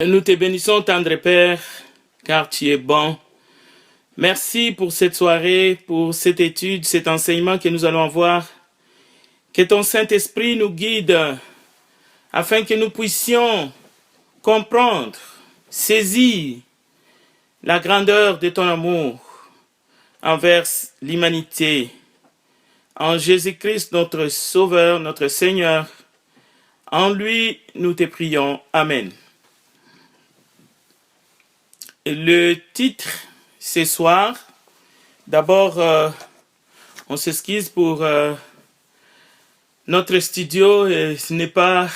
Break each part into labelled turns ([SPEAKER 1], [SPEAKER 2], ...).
[SPEAKER 1] Nous te bénissons, tendre Père, car tu es bon. Merci pour cette soirée, pour cette étude, cet enseignement que nous allons avoir. Que ton Saint-Esprit nous guide afin que nous puissions comprendre, saisir la grandeur de ton amour envers l'humanité. En Jésus-Christ, notre Sauveur, notre Seigneur, en lui, nous te prions. Amen. Le titre ce soir, d'abord, on s'excuse pour notre studio, ce n'est pas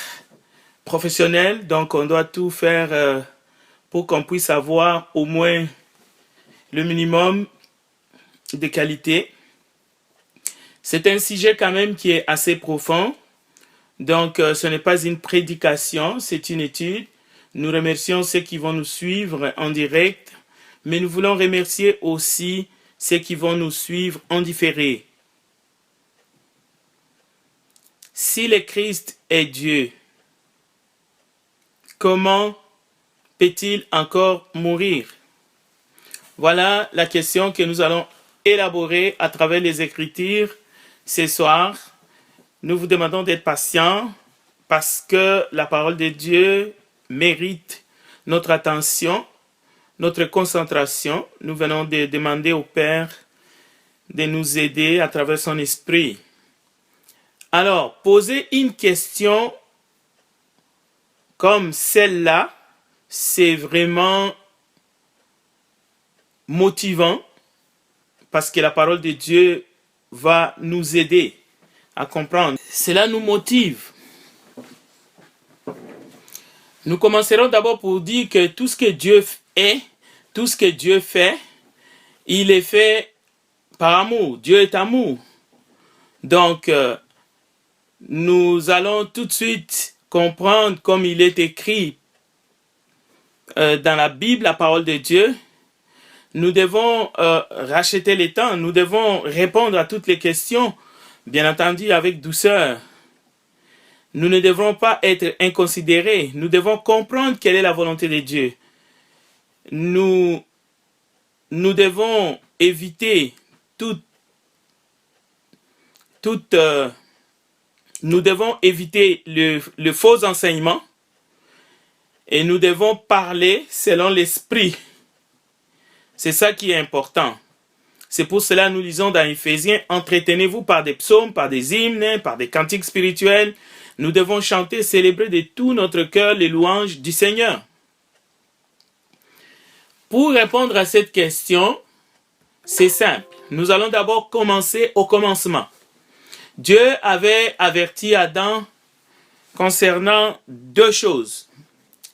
[SPEAKER 1] professionnel, donc on doit tout faire pour qu'on puisse avoir au moins le minimum de qualité. C'est un sujet quand même qui est assez profond, donc ce n'est pas une prédication, c'est une étude. Nous remercions ceux qui vont nous suivre en direct, mais nous voulons remercier aussi ceux qui vont nous suivre en différé. Si le Christ est Dieu, comment peut-il encore mourir? Voilà la question que nous allons élaborer à travers les Écritures ce soir. Nous vous demandons d'être patients parce que la parole de Dieu mérite notre attention, notre concentration. Nous venons de demander au Père de nous aider à travers son esprit. Alors, poser une question comme celle-là, c'est vraiment motivant parce que la parole de Dieu va nous aider à comprendre. Cela nous motive. Nous commencerons d'abord pour dire que tout ce que Dieu est, tout ce que Dieu fait, il est fait par amour. Dieu est amour. Donc, nous allons tout de suite comprendre comme il est écrit dans la Bible, la parole de Dieu. Nous devons racheter les temps, nous devons répondre à toutes les questions, bien entendu avec douceur. Nous ne devrons pas être inconsidérés, nous devons comprendre quelle est la volonté de Dieu. Nous devons éviter nous devons éviter le faux enseignement et nous devons parler selon l'esprit. C'est ça qui est important. C'est pour cela que nous lisons dans Éphésiens, entretenez-vous par des psaumes, par des hymnes, par des cantiques spirituels. Nous devons chanter, célébrer de tout notre cœur les louanges du Seigneur. Pour répondre à cette question, c'est simple. Nous allons d'abord commencer au commencement. Dieu avait averti Adam concernant deux choses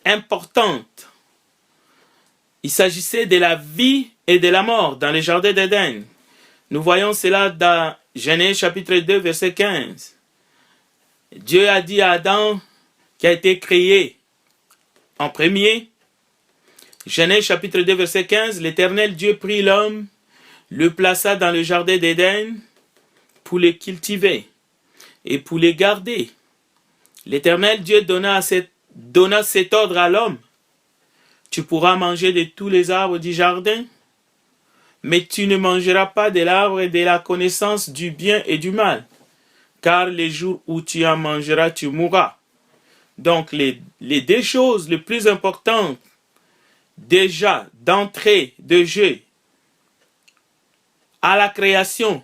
[SPEAKER 1] importantes. Il s'agissait de la vie et de la mort dans le jardin d'Éden. Nous voyons cela dans Genèse chapitre 2, verset 15. Dieu a dit à Adam qui a été créé en premier. Genèse chapitre 2, verset 15. L'Éternel Dieu prit l'homme, le plaça dans le jardin d'Éden pour le cultiver et pour le garder. L'Éternel Dieu donna cet ordre à l'homme. Tu pourras manger de tous les arbres du jardin, mais tu ne mangeras pas de l'arbre de la connaissance du bien et du mal, car les jours où tu en mangeras, tu mourras. Donc, les deux choses les plus importantes, déjà d'entrée de jeu, à la création,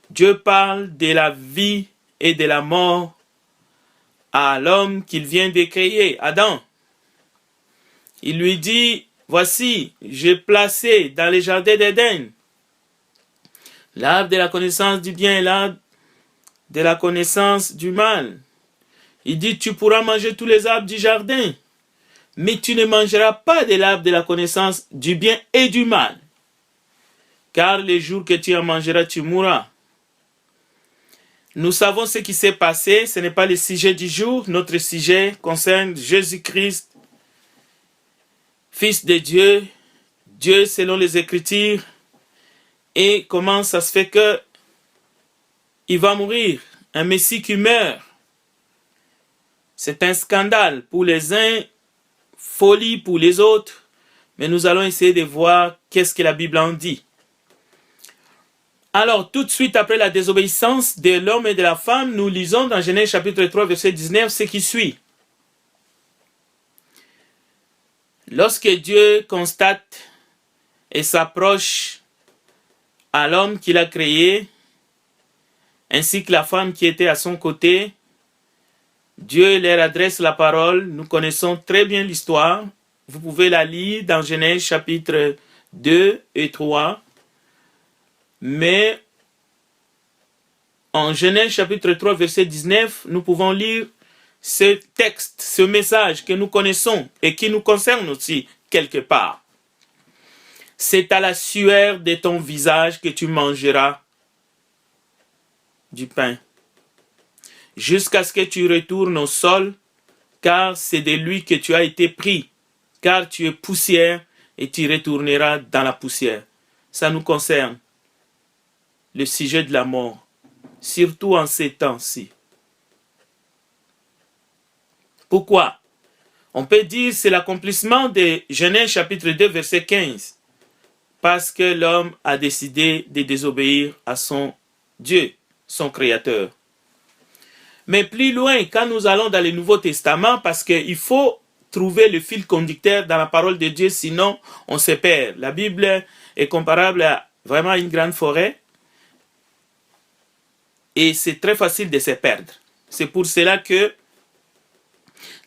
[SPEAKER 1] Dieu parle de la vie et de la mort à l'homme qu'il vient de créer, Adam. Il lui dit, voici, j'ai placé dans le jardin d'Éden l'arbre de la connaissance du bien et l'arbre de la connaissance du mal. Il dit, tu pourras manger tous les arbres du jardin, mais tu ne mangeras pas de l'arbre de la connaissance du bien et du mal, car les jours que tu en mangeras, tu mourras. Nous savons ce qui s'est passé, ce n'est pas le sujet du jour. Notre sujet concerne Jésus-Christ, Fils de Dieu, Dieu selon les Écritures, et comment ça se fait que il va mourir, un Messie qui meurt. C'est un scandale pour les uns, folie pour les autres, mais nous allons essayer de voir qu'est-ce que la Bible en dit. Alors, tout de suite après la désobéissance de l'homme et de la femme, nous lisons dans Genèse chapitre 3, verset 19, ce qui suit. Lorsque Dieu constate et s'approche à l'homme qu'il a créé, ainsi que la femme qui était à son côté, Dieu leur adresse la parole. Nous connaissons très bien l'histoire. Vous pouvez la lire dans Genèse chapitre 2 et 3. Mais en Genèse chapitre 3, verset 19, nous pouvons lire ce texte, ce message que nous connaissons et qui nous concerne aussi quelque part. C'est à la sueur de ton visage que tu mangeras du pain, jusqu'à ce que tu retournes au sol, car c'est de lui que tu as été pris, car tu es poussière et tu retourneras dans la poussière. Ça nous concerne, le sujet de la mort, surtout en ces temps-ci. Pourquoi? On peut dire que c'est l'accomplissement de Genèse chapitre 2, verset 15, parce que l'homme a décidé de désobéir à son Dieu, son Créateur. Mais plus loin, quand nous allons dans le Nouveau Testament, parce qu'il faut trouver le fil conducteur dans la parole de Dieu, sinon on se perd. La Bible est comparable à vraiment une grande forêt et c'est très facile de se perdre. C'est pour cela que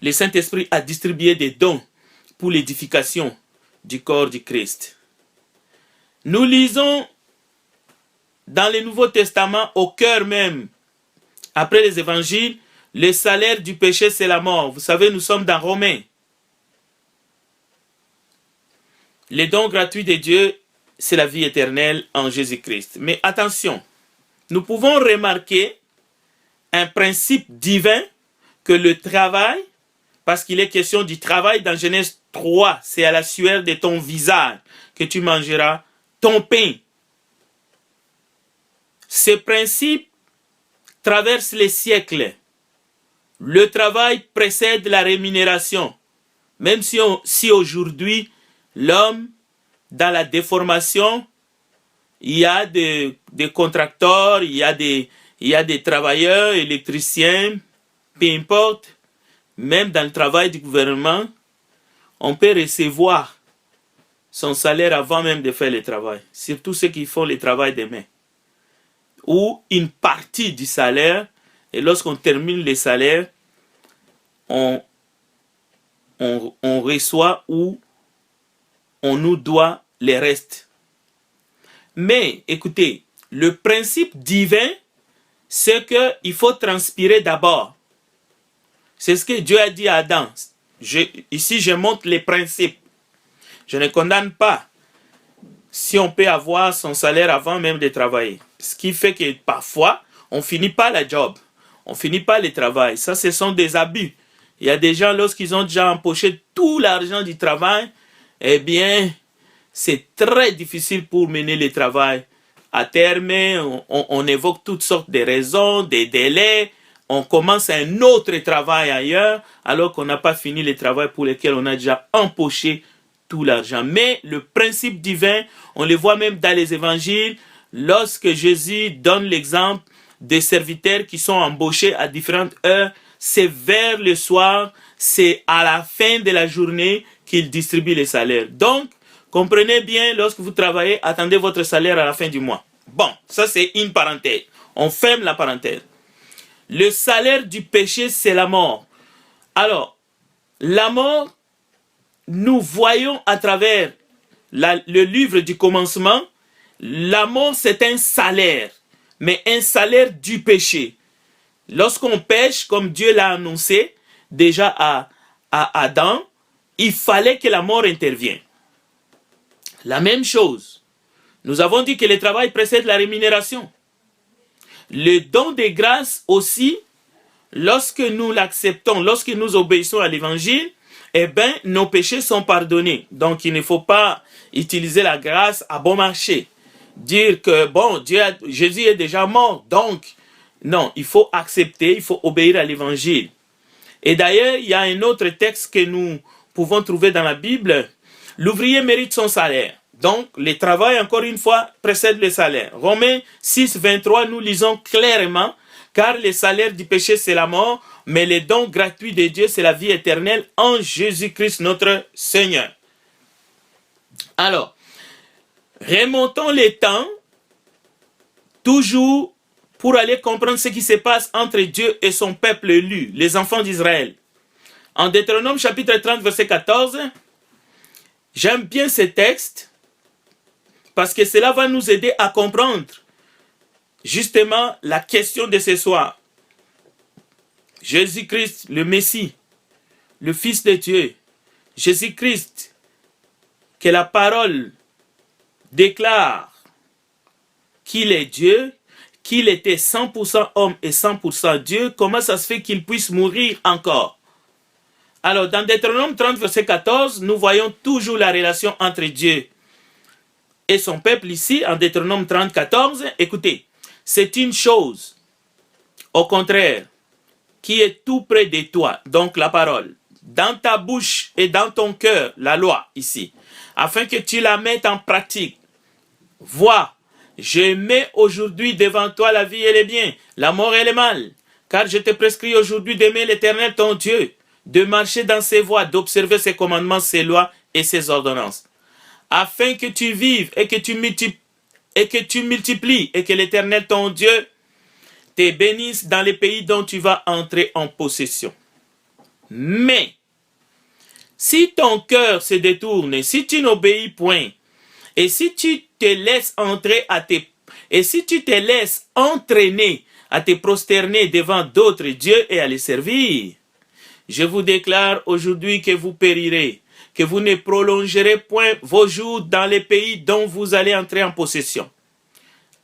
[SPEAKER 1] le Saint-Esprit a distribué des dons pour l'édification du corps du Christ. Nous lisons dans le Nouveau Testament, au cœur même, après les évangiles, le salaire du péché, c'est la mort. Vous savez, nous sommes dans Romains. Le don gratuit de Dieu, c'est la vie éternelle en Jésus-Christ. Mais attention, nous pouvons remarquer un principe divin que le travail, parce qu'il est question du travail dans Genèse 3, c'est à la sueur de ton visage que tu mangeras ton pain. Ce principe traverse les siècles. Le travail précède la rémunération. Même si aujourd'hui, l'homme, dans la déformation, il y a des contracteurs, il y a des travailleurs, électriciens, peu importe, même dans le travail du gouvernement, on peut recevoir son salaire avant même de faire le travail. Surtout ceux qui font le travail des mains. Ou une partie du salaire, et lorsqu'on termine le salaire, on reçoit ou on nous doit les restes. Mais écoutez, le principe divin, c'est qu'il faut transpirer d'abord. C'est ce que Dieu a dit à Adam. Ici, je montre les principes. Je ne condamne pas si on peut avoir son salaire avant même de travailler. Ce qui fait que parfois, on finit pas la job. On finit pas le travail. Ça, ce sont des abus. Il y a des gens, lorsqu'ils ont déjà empoché tout l'argent du travail, eh bien, c'est très difficile pour mener le travail. À terme, on évoque toutes sortes de raisons, des délais. On commence un autre travail ailleurs, alors qu'on n'a pas fini le travail pour lequel on a déjà empoché tout l'argent. Mais le principe divin, on le voit même dans les évangiles, lorsque Jésus donne l'exemple des serviteurs qui sont embauchés à différentes heures, c'est vers le soir, c'est à la fin de la journée qu'il distribue les salaires. Donc, comprenez bien, lorsque vous travaillez, attendez votre salaire à la fin du mois. Bon, ça c'est une parenthèse. On ferme la parenthèse. Le salaire du péché, c'est la mort. Alors, la mort, nous voyons à travers le livre du commencement, la mort c'est un salaire, mais un salaire du péché. Lorsqu'on pêche, comme Dieu l'a annoncé déjà à Adam, il fallait que la mort intervienne. La même chose, nous avons dit que le travail précède la rémunération. Le don de grâce aussi, lorsque nous l'acceptons, lorsque nous obéissons à l'évangile, eh bien, nos péchés sont pardonnés. Donc, il ne faut pas utiliser la grâce à bon marché. Dire que, bon, Jésus est déjà mort. Donc, non, il faut accepter, il faut obéir à l'évangile. Et d'ailleurs, il y a un autre texte que nous pouvons trouver dans la Bible, l'ouvrier mérite son salaire. Donc, le travail, encore une fois, précède le salaire. Romains 6, 23, nous lisons clairement, car le salaire du péché, c'est la mort, mais le don gratuit de Dieu, c'est la vie éternelle en Jésus-Christ, notre Seigneur. Alors, remontons les temps, toujours pour aller comprendre ce qui se passe entre Dieu et son peuple élu, les enfants d'Israël. En Deutéronome chapitre 30, verset 14, j'aime bien ce texte parce que cela va nous aider à comprendre justement la question de ce soir. Jésus-Christ, le Messie, le Fils de Dieu, Jésus-Christ, que la parole déclare qu'il est Dieu, qu'il était 100% homme et 100% Dieu, comment ça se fait qu'il puisse mourir encore? Alors, dans Deutéronome 30, verset 14, nous voyons toujours la relation entre Dieu et son peuple ici, en Deutéronome 30, 14. Écoutez, c'est une chose, au contraire, qui est tout près de toi, donc la parole, dans ta bouche et dans ton cœur, la loi ici, afin que tu la mettes en pratique. Vois, je mets aujourd'hui devant toi la vie et le bien, la mort et le mal, car je te prescris aujourd'hui d'aimer l'Éternel ton Dieu, de marcher dans ses voies, d'observer ses commandements, ses lois et ses ordonnances, afin que tu vives et que tu multiplies et que l'Éternel ton Dieu te bénisse dans les pays dont tu vas entrer en possession. Mais, si ton cœur se détourne, si tu n'obéis point, et si tu te laisses entraîner à te prosterner devant d'autres dieux et à les servir, je vous déclare aujourd'hui que vous périrez, que vous ne prolongerez point vos jours dans les pays dont vous allez entrer en possession,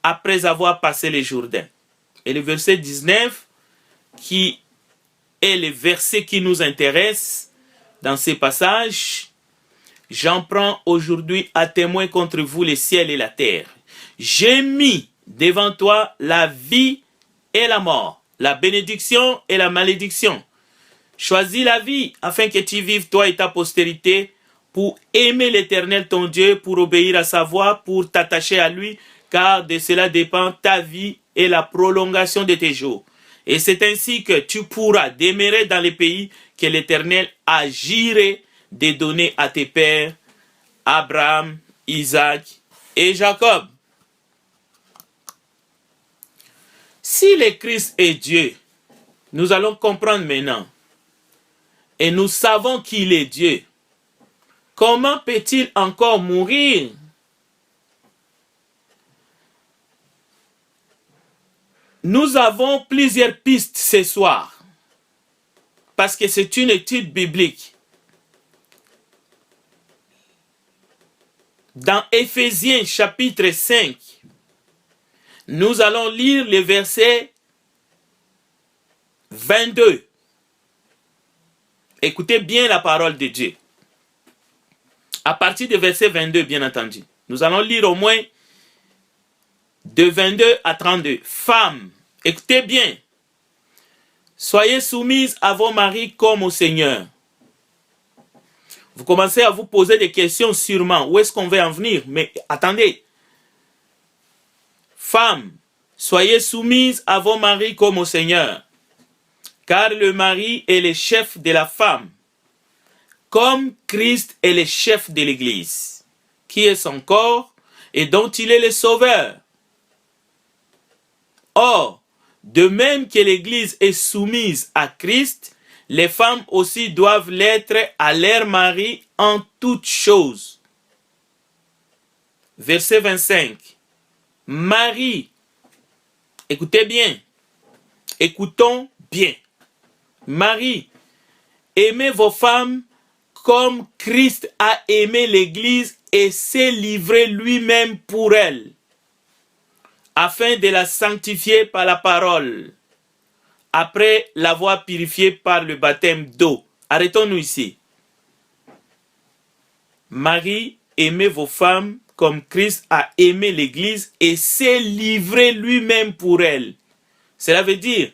[SPEAKER 1] après avoir passé les Jourdains. Et le verset 19, qui est le verset qui nous intéresse dans ces passages, j'en prends aujourd'hui à témoin contre vous les ciels et la terre. J'ai mis devant toi la vie et la mort, la bénédiction et la malédiction. Choisis la vie afin que tu vives toi et ta postérité pour aimer l'Éternel ton Dieu, pour obéir à sa voix, pour t'attacher à lui, car de cela dépend ta vie et la prolongation de tes jours. Et c'est ainsi que tu pourras demeurer dans les pays que l'Éternel a juré de donner à tes pères, Abraham, Isaac et Jacob. Si le Christ est Dieu, nous allons comprendre maintenant, et nous savons qu'il est Dieu, comment peut-il encore mourir? Nous avons plusieurs pistes ce soir, parce que c'est une étude biblique. Dans Éphésiens chapitre 5, nous allons lire le verset 22. Écoutez bien la parole de Dieu. À partir du verset 22, bien entendu. Nous allons lire au moins de 22 à 32. Femmes, écoutez bien. Soyez soumises à vos maris comme au Seigneur. Vous commencez à vous poser des questions sûrement. Où est-ce qu'on veut en venir? Mais attendez. Femmes, soyez soumises à vos maris comme au Seigneur. Car le mari est le chef de la femme, comme Christ est le chef de l'Église, qui est son corps et dont il est le sauveur. Or, de même que l'Église est soumise à Christ, les femmes aussi doivent l'être à leur mari en toutes choses. Verset 25. Marie, écoutez bien, écoutons bien. Marie, aimez vos femmes comme Christ a aimé l'Église et s'est livré lui-même pour elle, afin de la sanctifier par la parole, après l'avoir purifiée par le baptême d'eau. Arrêtons-nous ici. Marie, aimez vos femmes comme Christ a aimé l'Église et s'est livré lui-même pour elle. Cela veut dire,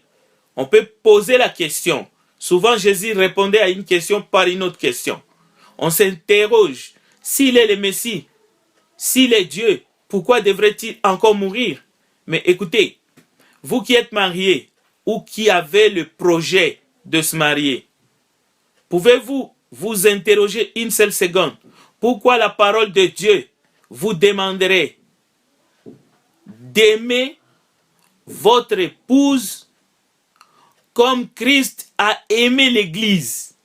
[SPEAKER 1] on peut poser la question. Souvent, Jésus répondait à une question par une autre question. On s'interroge, s'il est le Messie, s'il est Dieu, pourquoi devrait-il encore mourir? Mais écoutez, vous qui êtes mariés ou qui avez le projet de se marier, pouvez-vous vous interroger une seule seconde? Pourquoi la parole de Dieu vous demanderait d'aimer votre épouse comme Christ a aimé l'Église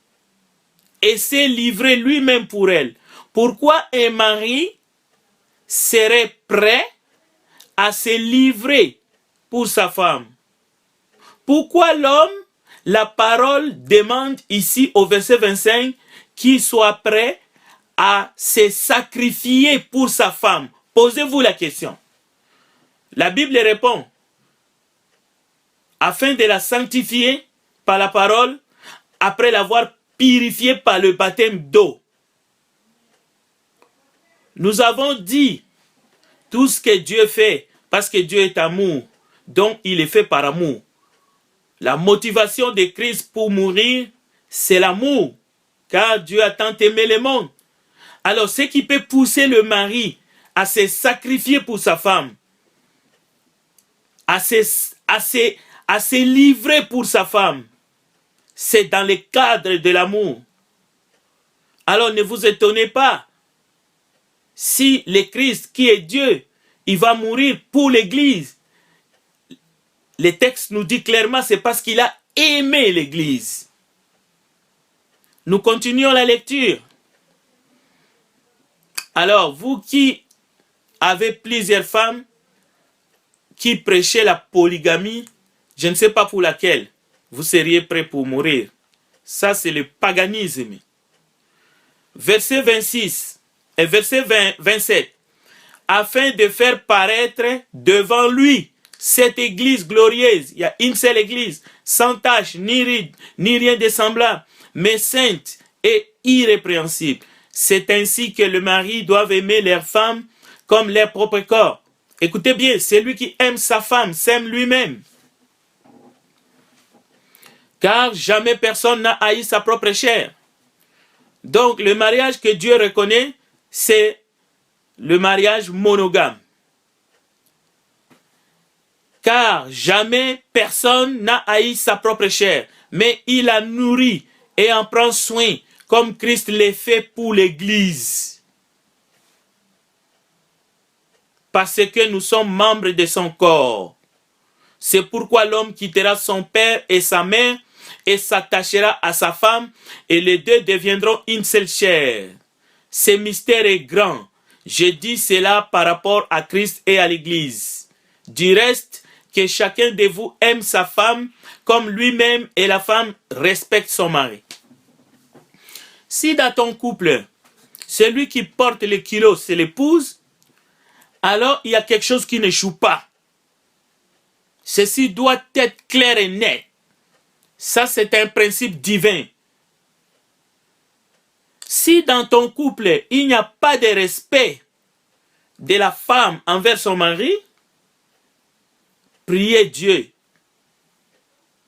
[SPEAKER 1] et s'est livré lui-même pour elle? Pourquoi un mari serait prêt à se livrer pour sa femme? Pourquoi l'homme, la parole demande ici au verset 25 qu'il soit prêt à se sacrifier pour sa femme? Posez-vous la question. La Bible répond, afin de la sanctifier par la parole, après l'avoir purifiée par le baptême d'eau. Nous avons dit tout ce que Dieu fait, parce que Dieu est amour, donc il est fait par amour. La motivation de Christ pour mourir, c'est l'amour, car Dieu a tant aimé le monde. Alors, ce qui peut pousser le mari à se sacrifier pour sa femme, à se livrer pour sa femme, c'est dans le cadre de l'amour. Alors, ne vous étonnez pas si le Christ, qui est Dieu, il va mourir pour l'Église. Le texte nous dit clairement, c'est parce qu'il a aimé l'Église. Nous continuons la lecture. Alors, vous qui avez plusieurs femmes, qui prêchez la polygamie, je ne sais pas pour laquelle vous seriez prêt pour mourir. Ça, c'est le paganisme. Verset 26 et verset 27. Afin de faire paraître devant lui cette église glorieuse, il y a une seule église, sans tache, ni ride, ni rien de semblable, mais sainte et irrépréhensible. C'est ainsi que le mari doit aimer leur femme comme leur propre corps. Écoutez bien, celui qui aime sa femme s'aime lui-même. Car jamais personne n'a haï sa propre chair. Donc le mariage que Dieu reconnaît, c'est le mariage monogame. Car jamais personne n'a haï sa propre chair, mais il la nourrit et en prend soin, comme Christ l'a fait pour l'Église. Parce que nous sommes membres de son corps. C'est pourquoi l'homme quittera son père et sa mère et s'attachera à sa femme, et les deux deviendront une seule chair. Ce mystère est grand. Je dis cela par rapport à Christ et à l'Église. Du reste, que chacun de vous aime sa femme comme lui-même et la femme respecte son mari. Si dans ton couple, celui qui porte le kilo, c'est l'épouse, alors il y a quelque chose qui ne joue pas. Ceci doit être clair et net. Ça, c'est un principe divin. Si dans ton couple, il n'y a pas de respect de la femme envers son mari, priez Dieu.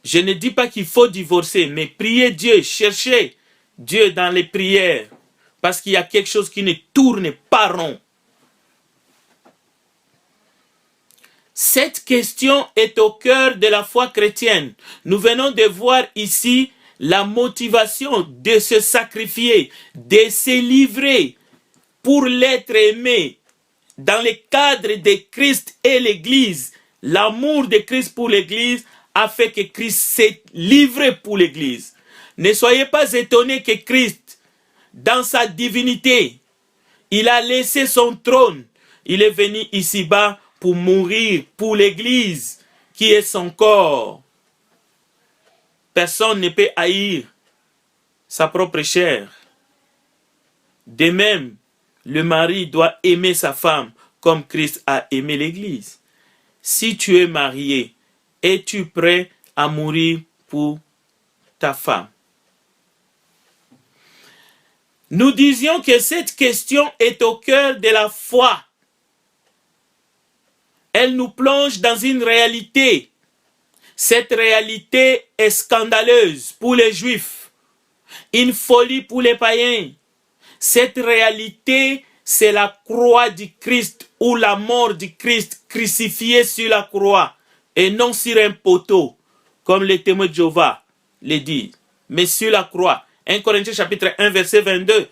[SPEAKER 1] Je ne dis pas qu'il faut divorcer, mais priez Dieu, cherchez Dieu dans les prières, parce qu'il y a quelque chose qui ne tourne pas rond. Cette question est au cœur de la foi chrétienne. Nous venons de voir ici la motivation de se sacrifier, de se livrer pour l'être aimé dans le cadre de Christ et l'Église. L'amour de Christ pour l'Église a fait que Christ s'est livré pour l'Église. Ne soyez pas étonnés que Christ, dans sa divinité, il a laissé son trône. Il est venu ici-bas pour mourir pour l'Église, qui est son corps. Personne ne peut haïr sa propre chair. De même, le mari doit aimer sa femme comme Christ a aimé l'Église. Si tu es marié, es-tu prêt à mourir pour ta femme? Nous disions que cette question est au cœur de la foi. Elle nous plonge dans une réalité. Cette réalité est scandaleuse pour les Juifs, une folie pour les païens. Cette réalité, c'est la croix du Christ ou la mort du Christ crucifié sur la croix et non sur un poteau, comme les témoins de Jéhovah le disent, mais sur la croix. 1 Corinthiens chapitre 1 verset 22.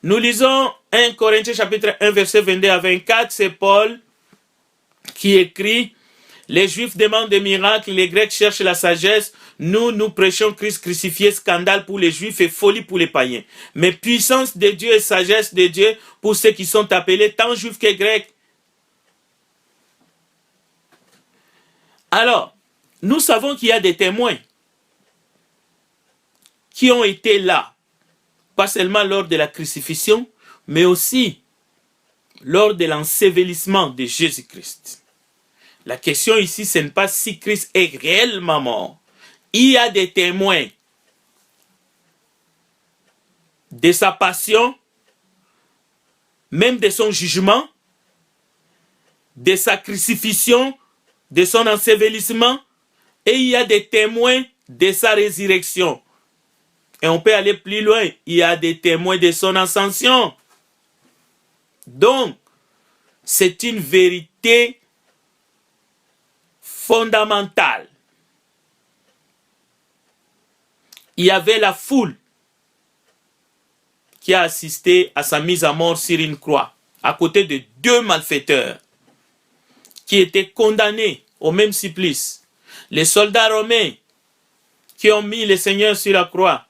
[SPEAKER 1] Nous lisons 1 Corinthiens chapitre 1 verset 22 à 24, c'est Paul qui écrit: les Juifs demandent des miracles, les Grecs cherchent la sagesse. Nous prêchons Christ crucifié, scandale pour les Juifs et folie pour les païens. Mais puissance de Dieu et sagesse de Dieu pour ceux qui sont appelés, tant Juifs que Grecs. Alors, nous savons qu'il y a des témoins qui ont été là, pas seulement lors de la crucifixion, mais aussi lors de l'ensevelissement de Jésus-Christ. La question ici, ce n'est pas si Christ est réellement mort. Il y a des témoins de sa passion, même de son jugement, de sa crucifixion, de son ensevelissement, et il y a des témoins de sa résurrection. Et on peut aller plus loin, il y a des témoins de son ascension. Donc, c'est une vérité fondamentale. Il y avait la foule qui a assisté à sa mise à mort sur une croix, à côté de deux malfaiteurs qui étaient condamnés au même supplice. Les soldats romains qui ont mis le Seigneur sur la croix.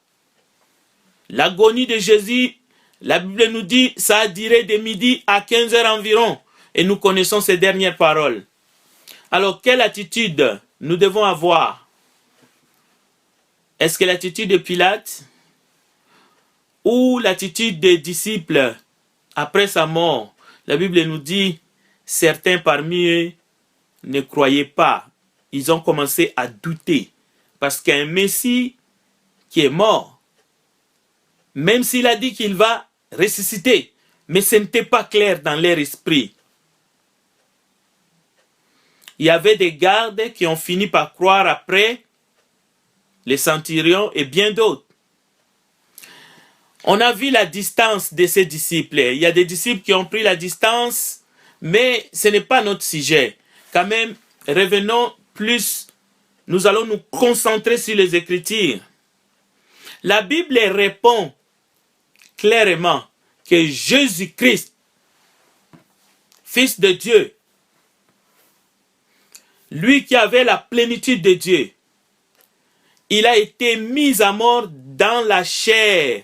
[SPEAKER 1] L'agonie de Jésus, la Bible nous dit, ça a duré de midi à 15 heures environ. Et nous connaissons ces dernières paroles. Alors, quelle attitude nous devons avoir? Est-ce que l'attitude de Pilate ou l'attitude des disciples après sa mort? La Bible nous dit, certains parmi eux ne croyaient pas. Ils ont commencé à douter. Parce qu'un Messie qui est mort, même s'il a dit qu'il va ressusciter, mais ce n'était pas clair dans leur esprit. Il y avait des gardes qui ont fini par croire après, les centurions et bien d'autres. On a vu la distance de ces disciples. Il y a des disciples qui ont pris la distance, mais ce n'est pas notre sujet. Quand même, revenons plus, nous allons nous concentrer sur les Écritures. La Bible répond clairement que Jésus-Christ, Fils de Dieu, lui qui avait la plénitude de Dieu, il a été mis à mort dans la chair,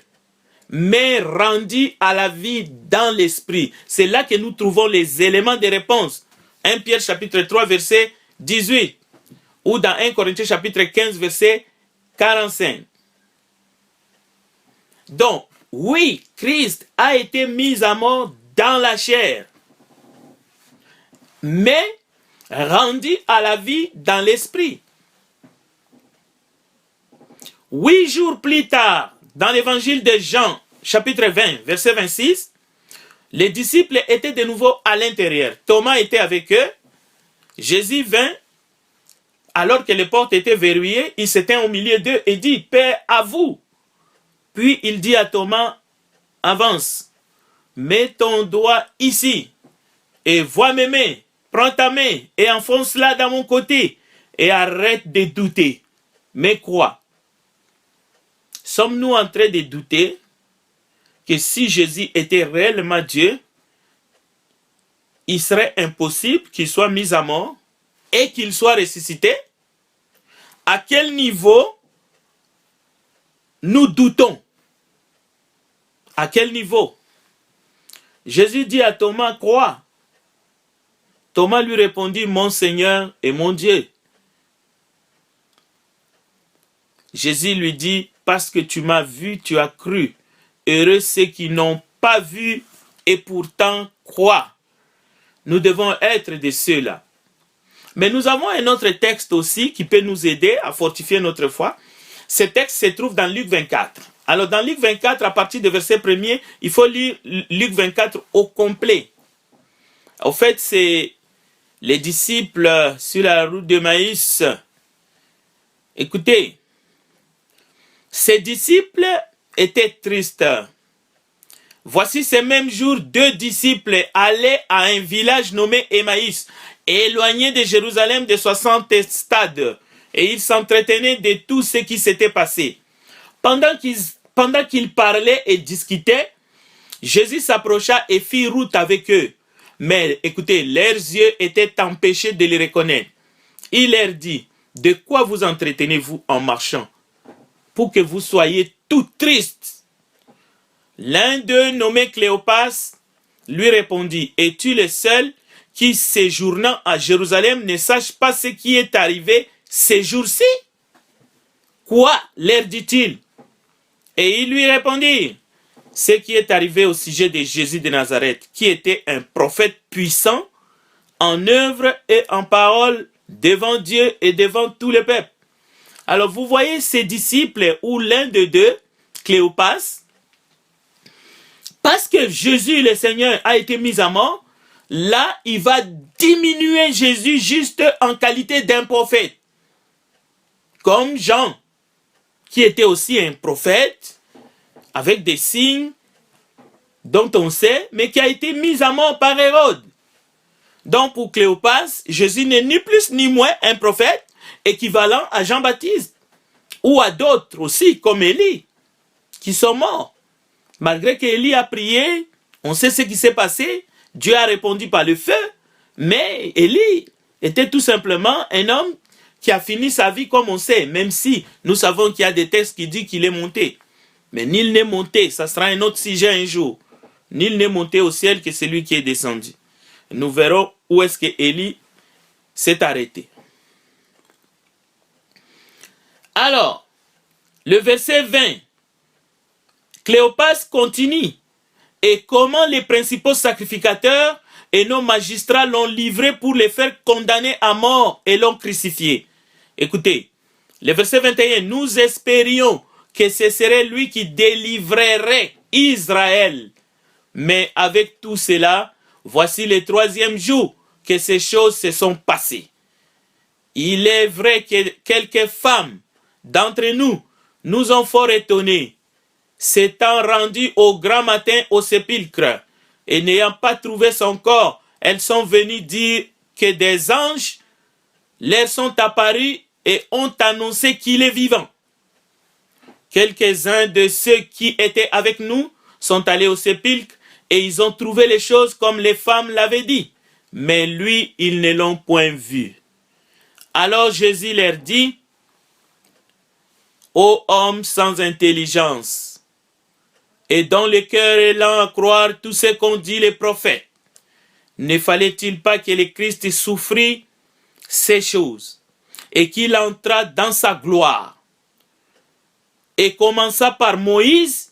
[SPEAKER 1] mais rendu à la vie dans l'esprit. C'est là que nous trouvons les éléments de réponse. 1 Pierre chapitre 3 verset 18 ou dans 1 Corinthiens chapitre 15 verset 45. Donc, oui, Christ a été mis à mort dans la chair, mais rendu à la vie dans l'esprit. 8 jours plus tard, dans l'évangile de Jean, chapitre 20, verset 26, les disciples étaient de nouveau à l'intérieur. Thomas était avec eux. Jésus vint, alors que les portes étaient verrouillées, il s'éteint au milieu d'eux et dit, « Paix à vous !» Puis il dit à Thomas, « Avance, mets ton doigt ici et vois mes mains. Prends ta main et enfonce-la dans mon côté et arrête de douter. Mais crois. » Sommes-nous en train de douter que si Jésus était réellement Dieu, il serait impossible qu'il soit mis à mort et qu'il soit ressuscité? À quel niveau nous doutons? À quel niveau? Jésus dit à Thomas, crois. Thomas lui répondit, mon Seigneur et mon Dieu. Jésus lui dit, parce que tu m'as vu, tu as cru. Heureux ceux qui n'ont pas vu et pourtant croient. Nous devons être de ceux-là. Mais nous avons un autre texte aussi qui peut nous aider à fortifier notre foi. Ce texte se trouve dans Luc 24. Alors dans Luc 24, à partir du verset 1er, il faut lire Luc 24 au complet. En fait, c'est les disciples sur la route de Maïs. Écoutez, ces disciples étaient tristes Voici ces mêmes jours, 2 disciples allaient à un village nommé Emmaüs, éloigné de Jérusalem de 60 stades, et ils s'entretenaient de tout ce qui s'était passé. Pendant qu'ils parlaient et discutaient, Jésus s'approcha et fit route avec eux. Mais écoutez, leurs yeux étaient empêchés de les reconnaître. Il leur dit, de quoi vous entretenez-vous en marchant, pour que vous soyez tout tristes? L'un d'eux, nommé Cléopas, lui répondit, es-tu le seul qui, séjournant à Jérusalem, ne sache pas ce qui est arrivé ces jours-ci? Quoi, leur dit-il? Et ils lui répondirent, ce qui est arrivé au sujet de Jésus de Nazareth, qui était un prophète puissant en œuvre et en parole devant Dieu et devant tout le peuple. Alors vous voyez ces disciples ou l'un de deux, Cléopas, parce que Jésus le Seigneur a été mis à mort, là il va diminuer Jésus juste en qualité d'un prophète. Comme Jean, qui était aussi un prophète, avec des signes dont on sait, mais qui a été mis à mort par Hérode. Donc pour Cléopas, Jésus n'est ni plus ni moins un prophète équivalent à Jean-Baptiste, ou à d'autres aussi, comme Élie, qui sont morts. Malgré qu'Élie a prié, on sait ce qui s'est passé, Dieu a répondu par le feu, mais Élie était tout simplement un homme qui a fini sa vie comme on sait, même si nous savons qu'il y a des textes qui disent qu'il est monté. Mais nul n'est monté, ça sera un autre sujet un jour. Nul n'est monté au ciel que celui qui est descendu. Nous verrons où est-ce que Élie s'est arrêté. Alors, le verset 20, Cléopas continue. Et comment les principaux sacrificateurs et nos magistrats l'ont livré pour les faire condamner à mort et l'ont crucifié. Écoutez, le verset 21, nous espérions que ce serait lui qui délivrerait Israël. Mais avec tout cela, voici le 3e jour que ces choses se sont passées. Il est vrai que quelques femmes d'entre nous nous ont fort étonnés, s'étant rendues au grand matin au sépulcre, et n'ayant pas trouvé son corps, elles sont venues dire que des anges leur sont apparus et ont annoncé qu'il est vivant. Quelques-uns de ceux qui étaient avec nous sont allés au sépulcre et ils ont trouvé les choses comme les femmes l'avaient dit. Mais lui, ils ne l'ont point vu. Alors Jésus leur dit, ô hommes sans intelligence, et dont le cœur est lent à croire tout ce qu'ont dit les prophètes, ne fallait-il pas que le Christ souffrit ces choses et qu'il entra dans sa gloire? Et commença par Moïse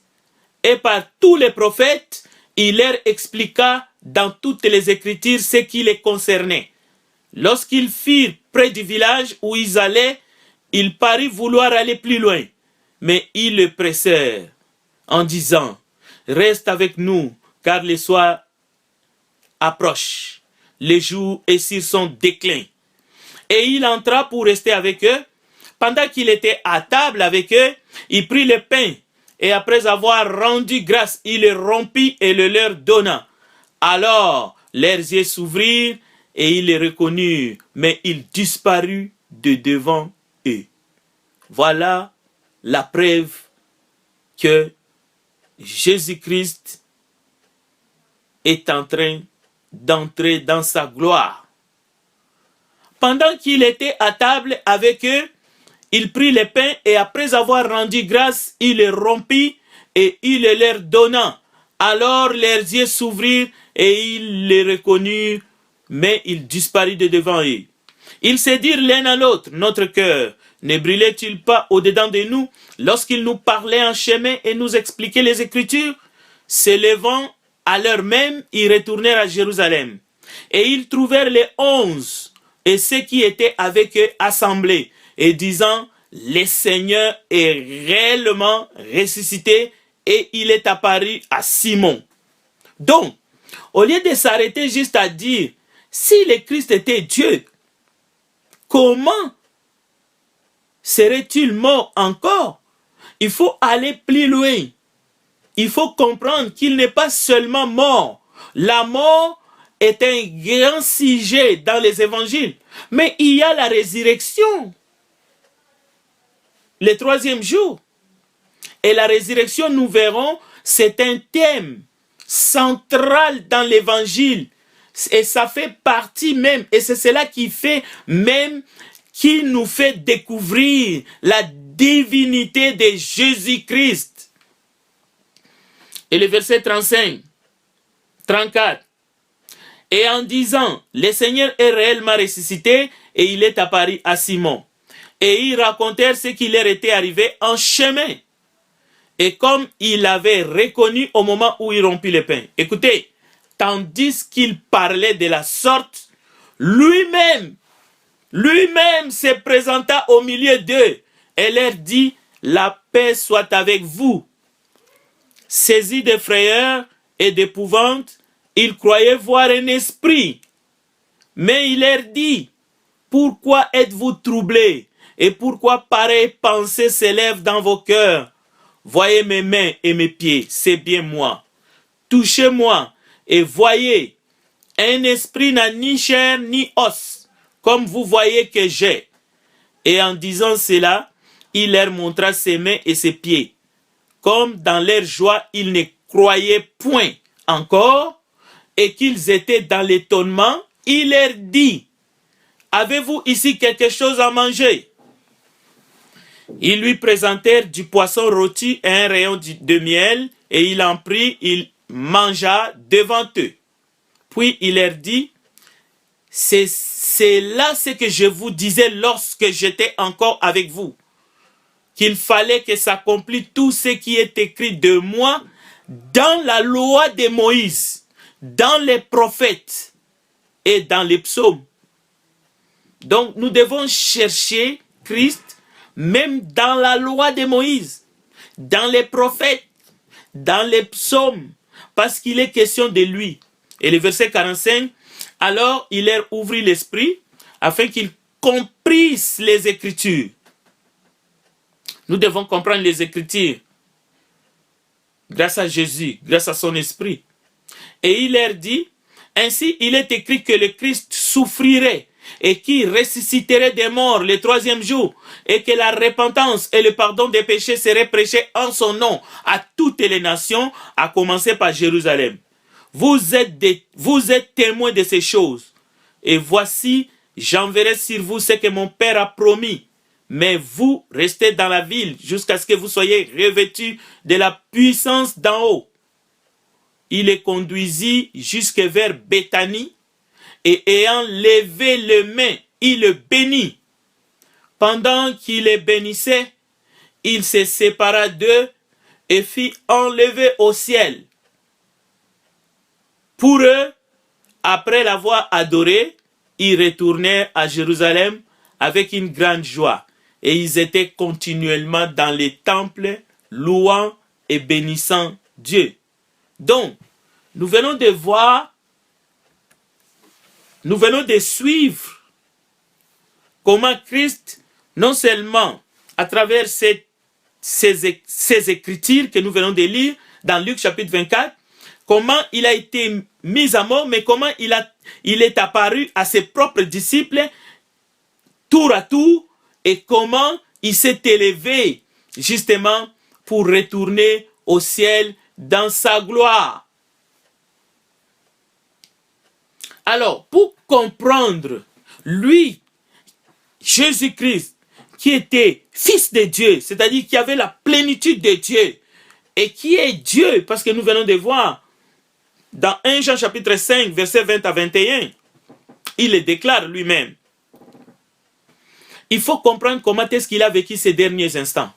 [SPEAKER 1] et par tous les prophètes, il leur expliqua dans toutes les Écritures ce qui les concernait. Lorsqu'ils furent près du village où ils allaient, il parut vouloir aller plus loin. Mais ils le pressèrent en disant, reste avec nous, car le soir approche, les jours est sur son déclin. Et il entra pour rester avec eux. Pendant qu'il était à table avec eux, il prit le pain, et après avoir rendu grâce, il le rompit et le leur donna. Alors leurs yeux s'ouvrirent, et ils le reconnurent, mais il disparut de devant eux. Voilà la preuve que Jésus-Christ est en train d'entrer dans sa gloire. Pendant qu'il était à table avec eux, il prit le pain et après avoir rendu grâce, il le rompit et il le leur donna. Alors leurs yeux s'ouvrirent et ils le reconnurent, mais il disparut de devant eux. Ils se dirent l'un à l'autre, notre cœur ne brûlait-il pas au-dedans de nous lorsqu'il nous parlait en chemin et nous expliquait les Écritures? Se levant à l'heure même, ils retournèrent à Jérusalem. Et ils trouvèrent les 11 et ceux qui étaient avec eux assemblés et disant, le Seigneur est réellement ressuscité et il est apparu à Simon. Donc, au lieu de s'arrêter juste à dire, si le Christ était Dieu, comment serait-il mort encore? Il faut aller plus loin. il faut comprendre qu'il n'est pas seulement mort. La mort est un grand sujet dans les évangiles. Mais il y a la résurrection. Le troisième jour. Et la résurrection, nous verrons, c'est un thème central dans l'évangile. Et ça fait partie même, et c'est cela qui fait même, qui nous fait découvrir la divinité de Jésus-Christ. Et le verset 35, 34. Et en disant, le Seigneur est réellement ressuscité et il est apparu à Simon. Et ils racontèrent ce qui leur était arrivé en chemin. Et comme il avait reconnu au moment où il rompit le pain. Écoutez, tandis qu'il parlait de la sorte, lui-même se présenta au milieu d'eux et leur dit, la paix soit avec vous. Saisis de frayeur et d'épouvante, ils croyaient voir un esprit. Mais il leur dit, pourquoi êtes-vous troublés et pourquoi pareille pensée s'élève dans vos cœurs? Voyez mes mains et mes pieds, c'est bien moi. Touchez-moi et voyez, un esprit n'a ni chair ni os, comme vous voyez que j'ai. Et en disant cela, il leur montra ses mains et ses pieds. Comme dans leur joie, ils ne croyaient point encore et qu'ils étaient dans l'étonnement, il leur dit, avez-vous ici quelque chose à manger? Ils lui présentèrent du poisson rôti et un rayon de miel, et il en prit, il mangea devant eux. Puis il leur dit, c'est là ce que je vous disais lorsque j'étais encore avec vous, qu'il fallait que s'accomplisse tout ce qui est écrit de moi dans la loi de Moïse, dans les prophètes et dans les psaumes. Donc nous devons chercher Christ même dans la loi de Moïse, dans les prophètes, dans les psaumes, parce qu'il est question de lui. Et le verset 45, alors il leur ouvrit l'esprit afin qu'ils comprissent les Écritures. Nous devons comprendre les Écritures grâce à Jésus, grâce à son esprit. Et il leur dit, ainsi il est écrit que le Christ souffrirait et qui ressusciterait des morts le troisième jour, et que la repentance et le pardon des péchés seraient prêchés en son nom à toutes les nations, à commencer par Jérusalem. Vous êtes témoins de ces choses. Et voici, j'enverrai sur vous ce que mon Père a promis. Mais vous restez dans la ville jusqu'à ce que vous soyez revêtus de la puissance d'en haut. Il les conduisit jusque vers Béthanie, et ayant levé les mains, il le bénit. Pendant qu'il les bénissait, il se sépara d'eux et fit enlever au ciel. Pour eux, après l'avoir adoré, ils retournèrent à Jérusalem avec une grande joie. Et ils étaient continuellement dans les temples, louant et bénissant Dieu. Donc, nous venons de voir, nous venons de suivre comment Christ, non seulement à travers ces écritures que nous venons de lire dans Luc chapitre 24, comment il a été mis à mort, mais comment il est apparu à ses propres disciples tour à tour, et comment il s'est élevé justement pour retourner au ciel dans sa gloire. Alors, pour comprendre, lui, Jésus-Christ, qui était fils de Dieu, c'est-à-dire qui avait la plénitude de Dieu, et qui est Dieu, parce que nous venons de voir, dans 1 Jean chapitre 5, versets 20 à 21, il le déclare lui-même. Il faut comprendre comment est-ce qu'il a vécu ces derniers instants.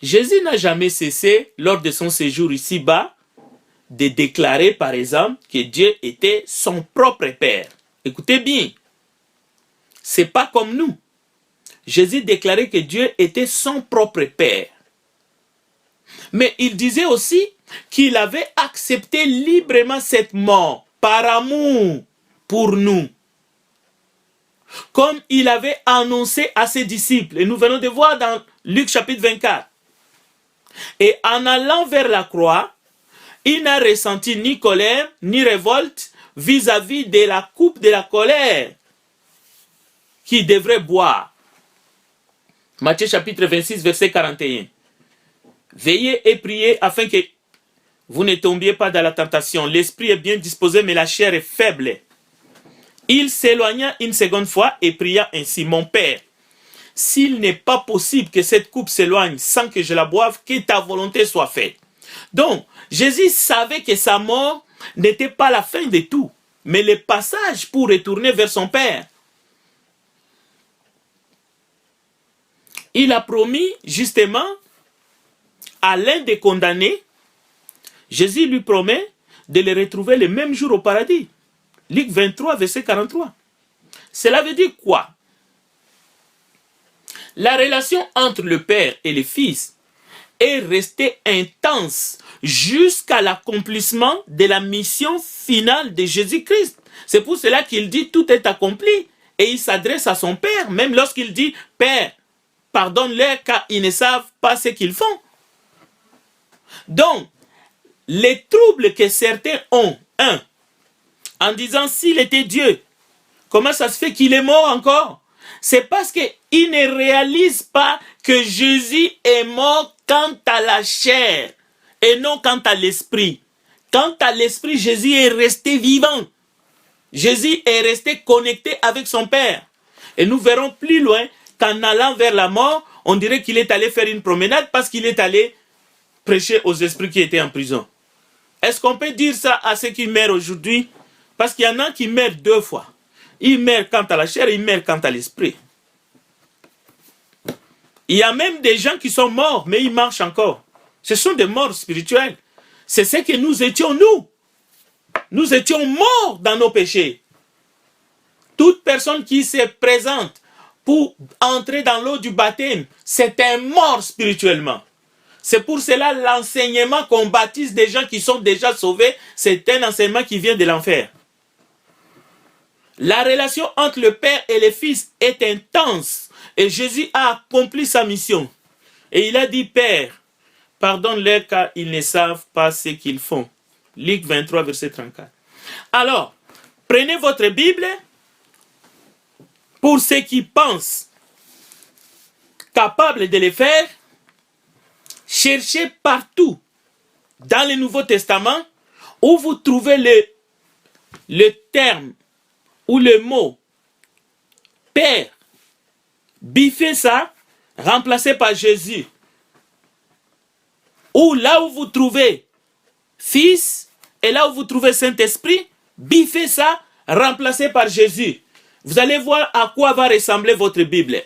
[SPEAKER 1] Jésus n'a jamais cessé, lors de son séjour ici-bas, de déclarer, par exemple, que Dieu était son propre Père. Écoutez bien, c'est pas comme nous. Jésus déclarait que Dieu était son propre Père. Mais il disait aussi qu'il avait accepté librement cette mort par amour pour nous. Comme il avait annoncé à ses disciples. Et nous venons de voir dans Luc chapitre 24. Et en allant vers la croix, il n'a ressenti ni colère, ni révolte vis-à-vis de la coupe de la colère qu'il devrait boire. Matthieu chapitre 26, verset 41. Veillez et priez afin que vous ne tombiez pas dans la tentation. L'esprit est bien disposé, mais la chair est faible. Il s'éloigna une seconde fois et pria ainsi. Mon Père, s'il n'est pas possible que cette coupe s'éloigne sans que je la boive, que ta volonté soit faite. Donc, Jésus savait que sa mort n'était pas la fin de tout, mais le passage pour retourner vers son Père. Il a promis justement à l'un des condamnés, Jésus lui promet de le retrouver le même jour au paradis. Luc 23, verset 43. Cela veut dire quoi? La relation entre le Père et le Fils est restée intense jusqu'à l'accomplissement de la mission finale de Jésus-Christ. C'est pour cela qu'il dit tout est accompli et il s'adresse à son Père, même lorsqu'il dit Père, pardonne-leur car ils ne savent pas ce qu'ils font. Donc, les troubles que certains ont, en disant s'il était Dieu, comment ça se fait qu'il est mort encore? C'est parce qu'ils ne réalisent pas que Jésus est mort quant à la chair et non quant à l'esprit. Quant à l'esprit, Jésus est resté vivant. Jésus est resté connecté avec son Père. Et nous verrons plus loin qu'en allant vers la mort, on dirait qu'il est allé faire une promenade parce qu'il est allé prêcher aux esprits qui étaient en prison. Est-ce qu'on peut dire ça à ceux qui meurent aujourd'hui? Parce qu'il y en a qui meurent deux fois. Ils meurent quant à la chair et ils meurent quant à l'esprit. Il y a même des gens qui sont morts, mais ils marchent encore. Ce sont des morts spirituelles. C'est ce que nous étions, nous. Nous étions morts dans nos péchés. Toute personne qui se présente pour entrer dans l'eau du baptême, c'est un mort spirituellement. C'est pour cela l'enseignement qu'on baptise des gens qui sont déjà sauvés, c'est un enseignement qui vient de l'enfer. La relation entre le Père et le Fils est intense. Et Jésus a accompli sa mission. Et il a dit, Père, pardonne-leur car ils ne savent pas ce qu'ils font. Luc 23, verset 34. Alors, prenez votre Bible. Pour ceux qui pensent capables de le faire, cherchez partout dans le Nouveau Testament où vous trouvez le terme ou le mot Père, biffez ça, remplacé par Jésus. Ou là où vous trouvez Fils et là où vous trouvez Saint-Esprit, biffez ça, remplacé par Jésus. Vous allez voir à quoi va ressembler votre Bible.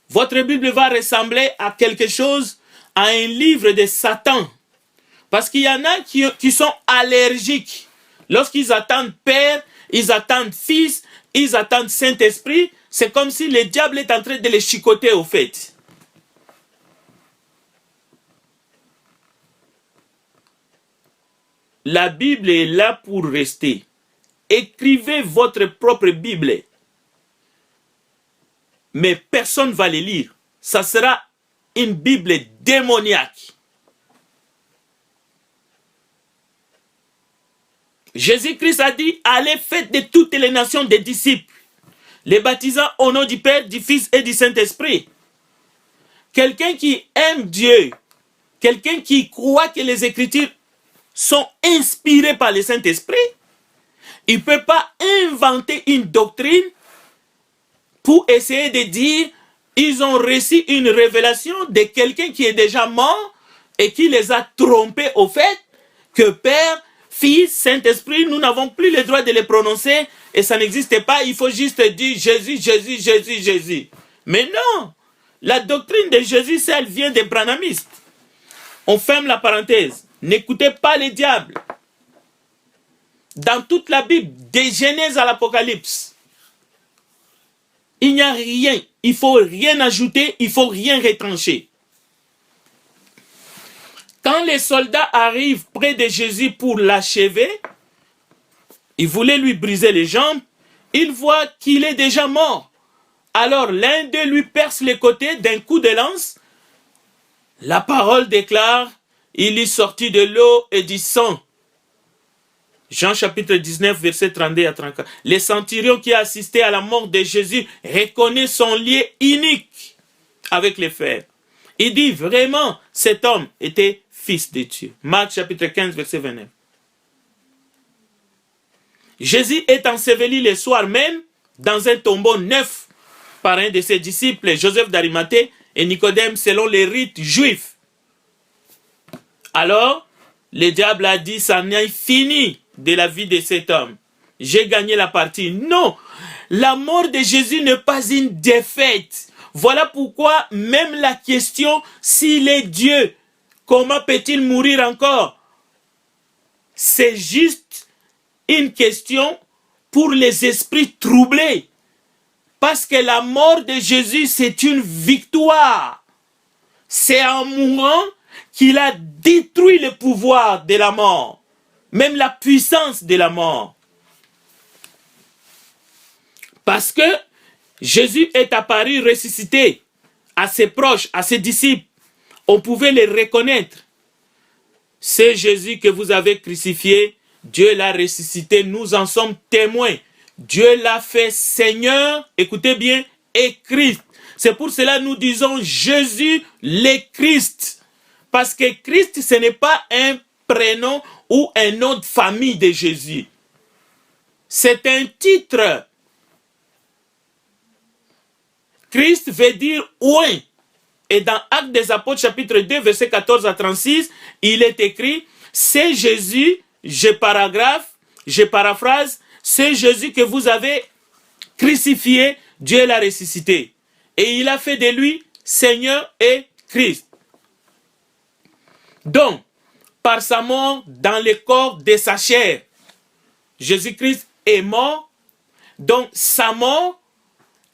[SPEAKER 1] Votre Bible va ressembler à quelque chose, à un livre de Satan. Parce qu'il y en a qui sont allergiques. Lorsqu'ils attendent Père, ils attendent Fils, ils attendent Saint-Esprit. C'est comme si le diable est en train de les chicoter au fait. La Bible est là pour rester. Écrivez votre propre Bible. Mais personne ne va les lire. Ça sera une Bible démoniaque. Jésus-Christ a dit, allez faites de toutes les nations des disciples, les baptisant au nom du Père, du Fils et du Saint-Esprit. Quelqu'un qui aime Dieu, quelqu'un qui croit que les Écritures sont inspirées par le Saint-Esprit, il ne peut pas inventer une doctrine pour essayer de dire ils ont reçu une révélation de quelqu'un qui est déjà mort et qui les a trompés au fait que Père, Fils, Saint-Esprit, nous n'avons plus le droit de les prononcer et ça n'existe pas. Il faut juste dire Jésus, Jésus, Jésus, Jésus. Mais non, la doctrine de Jésus, elle vient des branhamistes. On ferme la parenthèse. N'écoutez pas les diables. Dans toute la Bible, de Genèse à l'Apocalypse, il n'y a rien. Il ne faut rien ajouter, il ne faut rien retrancher. Quand les soldats arrivent près de Jésus pour l'achever, ils voulaient lui briser les jambes, ils voient qu'il est déjà mort. Alors l'un d'eux lui perce les côtés d'un coup de lance. La parole déclare, il y sortit de l'eau et du sang. Jean chapitre 19, verset 32 à 34. Les centurions qui assistaient à la mort de Jésus reconnaissent son lien unique avec les frères. Il dit vraiment, cet homme était fils de Dieu. Marc chapitre 15, verset 29. Jésus est enseveli le soir même dans un tombeau neuf par un de ses disciples, Joseph d'Arimathée et Nicodème, selon les rites juifs. Alors, le diable a dit, ça n'est fini de la vie de cet homme. J'ai gagné la partie. Non, la mort de Jésus n'est pas une défaite. Voilà pourquoi même la question, s'il est Dieu, comment peut-il mourir encore? C'est juste une question pour les esprits troublés. Parce que la mort de Jésus, c'est une victoire. C'est en mourant qu'il a détruit le pouvoir de la mort. Même la puissance de la mort. Parce que Jésus est apparu ressuscité à ses proches, à ses disciples. On pouvait les reconnaître. C'est Jésus que vous avez crucifié. Dieu l'a ressuscité. Nous en sommes témoins. Dieu l'a fait Seigneur, écoutez bien, et Christ. C'est pour cela que nous disons Jésus le Christ. Parce que Christ, ce n'est pas un prénom ou un nom de famille de Jésus. C'est un titre. Christ veut dire oint. Et dans Actes des Apôtres, chapitre 2, verset 14 à 36, il est écrit, c'est Jésus, je paraphrase, c'est Jésus que vous avez crucifié, Dieu l'a ressuscité. Et il a fait de lui Seigneur et Christ. Donc, par sa mort dans le corps de sa chair, Jésus-Christ est mort. Donc, sa mort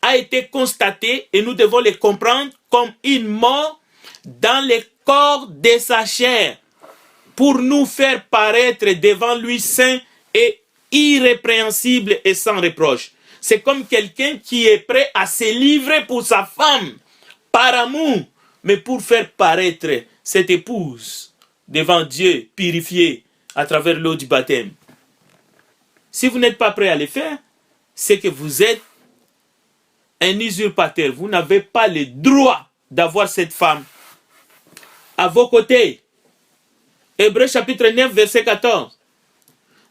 [SPEAKER 1] a été constatée et nous devons le comprendre comme une mort dans le corps de sa chair pour nous faire paraître devant lui saint et irrépréhensible et sans reproche. C'est comme quelqu'un qui est prêt à se livrer pour sa femme par amour, mais pour faire paraître cette épouse devant Dieu purifiée à travers l'eau du baptême. Si vous n'êtes pas prêt à le faire, c'est que vous êtes un usurpateur. Vous n'avez pas le droit d'avoir cette femme à vos côtés. Hébreux chapitre 9, verset 14.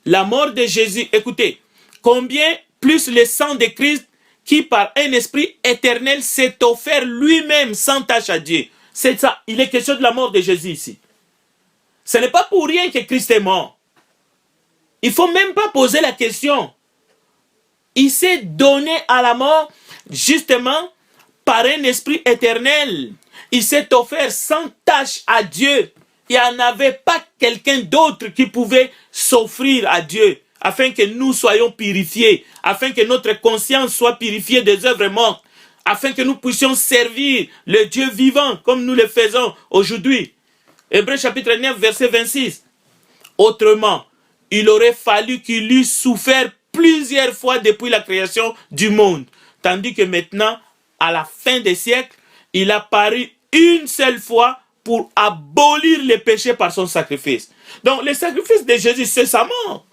[SPEAKER 1] La mort de Jésus, écoutez, combien plus le sang de Christ qui par un esprit éternel s'est offert lui-même sans tâche à Dieu. C'est ça, il est question de la mort de Jésus ici. Ce n'est pas pour rien que Christ est mort. Il ne faut même pas poser la question. Il s'est donné à la mort justement par un esprit éternel. Il s'est offert sans tâche à Dieu. Il n'y en avait pas quelqu'un d'autre qui pouvait s'offrir à Dieu afin que nous soyons purifiés, afin que notre conscience soit purifiée des œuvres mortes, afin que nous puissions servir le Dieu vivant comme nous le faisons aujourd'hui. Hébreux chapitre 9, verset 26. Autrement, il aurait fallu qu'il eût souffert plusieurs fois depuis la création du monde. Tandis que maintenant, à la fin des siècles, il a paru une seule fois pour abolir les péchés par son sacrifice. Donc, le sacrifice de Jésus, c'est sa mort.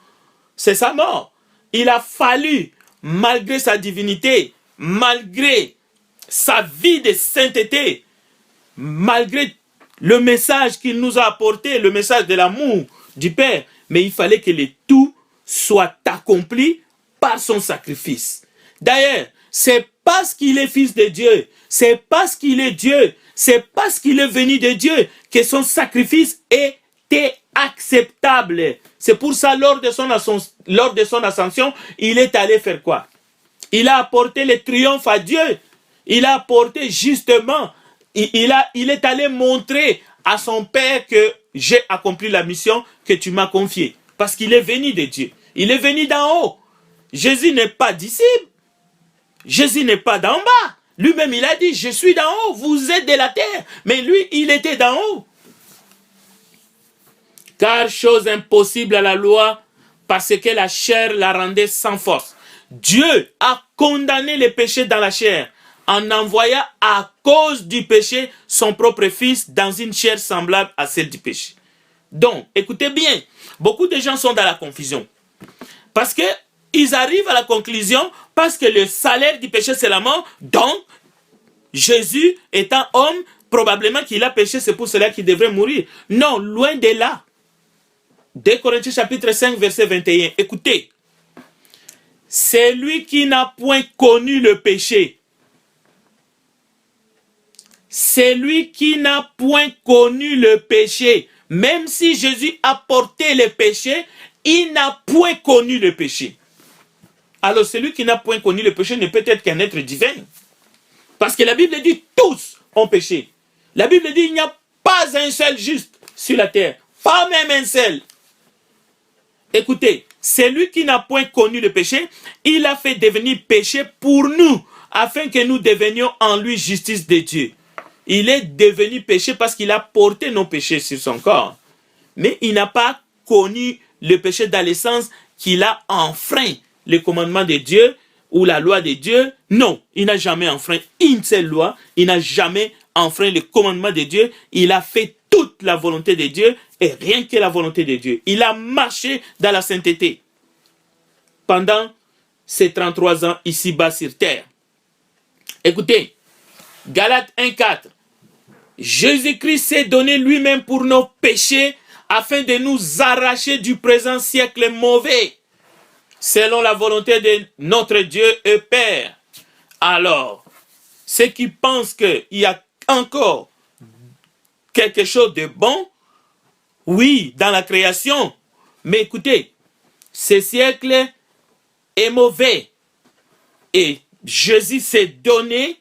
[SPEAKER 1] C'est sa mort. Il a fallu, malgré sa divinité, malgré sa vie de sainteté, malgré le message qu'il nous a apporté, le message de l'amour du Père, mais il fallait que le tout soit accompli par son sacrifice. D'ailleurs, c'est parce qu'il est fils de Dieu, c'est parce qu'il est Dieu, c'est parce qu'il est venu de Dieu que son sacrifice était acceptable. C'est pour ça, lors de son ascension, il est allé faire quoi? Il a apporté le triomphe à Dieu. Il a apporté justement, il est allé montrer à son Père que j'ai accompli la mission que tu m'as confiée. Parce qu'il est venu de Dieu. Il est venu d'en haut. Jésus n'est pas disciple. Jésus n'est pas d'en bas. Lui-même, il a dit, je suis d'en haut, vous êtes de la terre. Mais lui, il était d'en haut. Car chose impossible à la loi, parce que la chair la rendait sans force. Dieu a condamné les péchés dans la chair, en envoyant à cause du péché son propre fils dans une chair semblable à celle du péché. Donc, écoutez bien, beaucoup de gens sont dans la confusion. Parce qu'ils arrivent à la conclusion, parce que le salaire du péché c'est la mort, donc Jésus étant homme, probablement qu'il a péché, c'est pour cela qu'il devrait mourir. Non, loin de là. 2 Corinthiens chapitre 5, verset 21. Écoutez, c'est lui qui n'a point connu le péché. C'est lui qui n'a point connu le péché. Même si Jésus a porté le péché, il n'a point connu le péché. Alors celui qui n'a point connu le péché ne peut être qu'un être divin. Parce que la Bible dit tous ont péché. La Bible dit il n'y a pas un seul juste sur la terre. Pas même un seul. Écoutez, celui qui n'a point connu le péché, il a fait devenir péché pour nous, afin que nous devenions en lui justice de Dieu. Il est devenu péché parce qu'il a porté nos péchés sur son corps. Mais il n'a pas connu le péché dans le sens qu'il a enfreint les commandements de Dieu ou la loi de Dieu. Non, il n'a jamais enfreint une seule loi. Il n'a jamais enfreint les commandements de Dieu. Il a fait toute la volonté de Dieu et rien que la volonté de Dieu. Il a marché dans la sainteté pendant ces 33 ans ici-bas sur terre. Écoutez, Galates 1,4. Jésus-Christ s'est donné lui-même pour nos péchés afin de nous arracher du présent siècle mauvais, selon la volonté de notre Dieu et Père. Alors, ceux qui pensent qu'il y a encore quelque chose de bon, oui, dans la création, mais écoutez, ce siècle est mauvais et Jésus s'est donné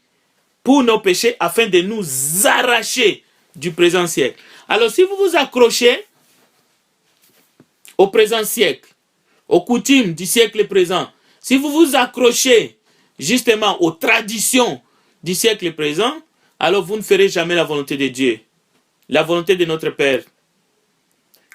[SPEAKER 1] pour nos péchés afin de nous arracher du présent siècle. Alors si vous vous accrochez au présent siècle, aux coutumes du siècle présent, si vous vous accrochez justement aux traditions du siècle présent, alors vous ne ferez jamais la volonté de Dieu, la volonté de notre Père.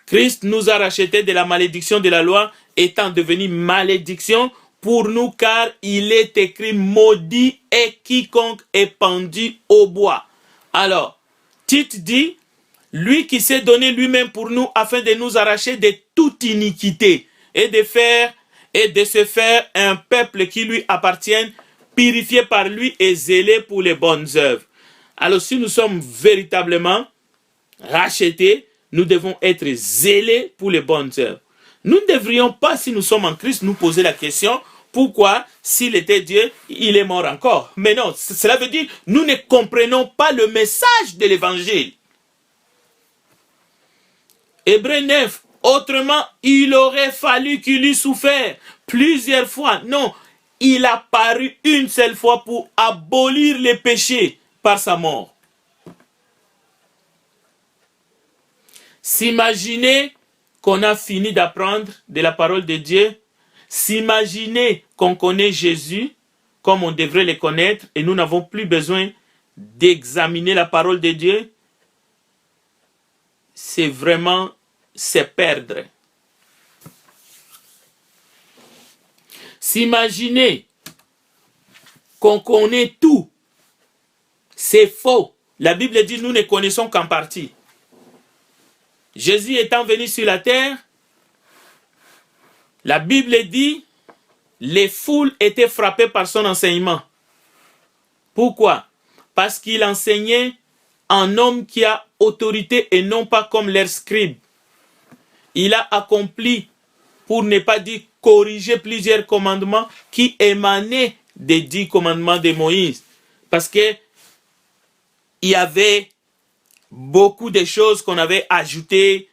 [SPEAKER 1] Christ nous a rachetés de la malédiction de la loi, étant devenu malédiction pour nous, car il est écrit maudit est quiconque est pendu au bois. Alors, Tite dit, lui qui s'est donné lui-même pour nous afin de nous arracher de toute iniquité et de se faire un peuple qui lui appartienne, purifié par lui et zélé pour les bonnes œuvres. Alors, si nous sommes véritablement rachetés, nous devons être zélés pour les bonnes œuvres. Nous ne devrions pas, si nous sommes en Christ, nous poser la question, pourquoi, s'il était Dieu, il est mort encore? Mais non, cela veut dire, nous ne comprenons pas le message de l'évangile. Hébreux 9, autrement, il aurait fallu qu'il eût souffert plusieurs fois. Non, il a paru une seule fois pour abolir les péchés par sa mort. S'imaginer qu'on a fini d'apprendre de la parole de Dieu, s'imaginer qu'on connaît Jésus comme on devrait le connaître et nous n'avons plus besoin d'examiner la parole de Dieu, c'est vraiment se perdre. S'imaginer qu'on connaît tout, c'est faux. La Bible dit nous ne connaissons qu'en partie. Jésus étant venu sur la terre, la Bible dit les foules étaient frappées par son enseignement. Pourquoi? Parce qu'il enseignait un homme qui a autorité et non pas comme leurs scribes. Il a accompli, pour ne pas dire corriger, plusieurs commandements qui émanaient des 10 commandements de Moïse. Parce que il y avait beaucoup de choses qu'on avait ajoutées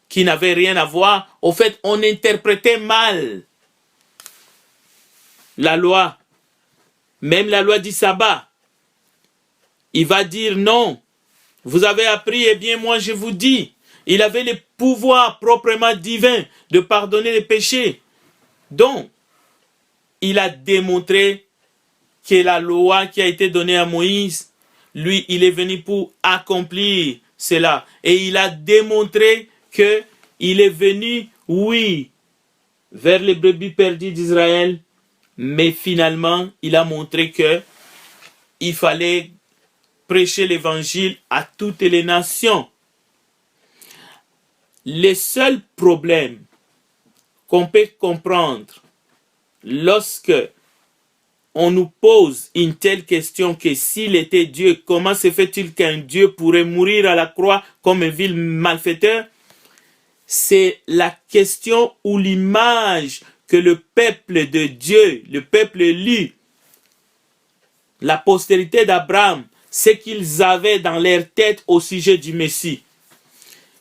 [SPEAKER 1] qui n'avaient rien à voir. Au fait, on interprétait mal la loi. Même la loi du sabbat. Il va dire non. Vous avez appris, eh bien moi je vous dis. Il avait le pouvoir proprement divin de pardonner les péchés. Donc, il a démontré que la loi qui a été donnée à Moïse, lui, il est venu pour accomplir cela. Et il a démontré qu'il est venu, oui, vers les brebis perdues d'Israël, mais finalement, il a montré que il fallait prêcher l'évangile à toutes les nations. Les seuls problèmes qu'on peut comprendre lorsque on nous pose une telle question que s'il était Dieu, comment se fait-il qu'un Dieu pourrait mourir à la croix comme un vil malfaiteur? C'est la question ou l'image que le peuple de Dieu, le peuple élu, la postérité d'Abraham, ce qu'ils avaient dans leur tête au sujet du Messie.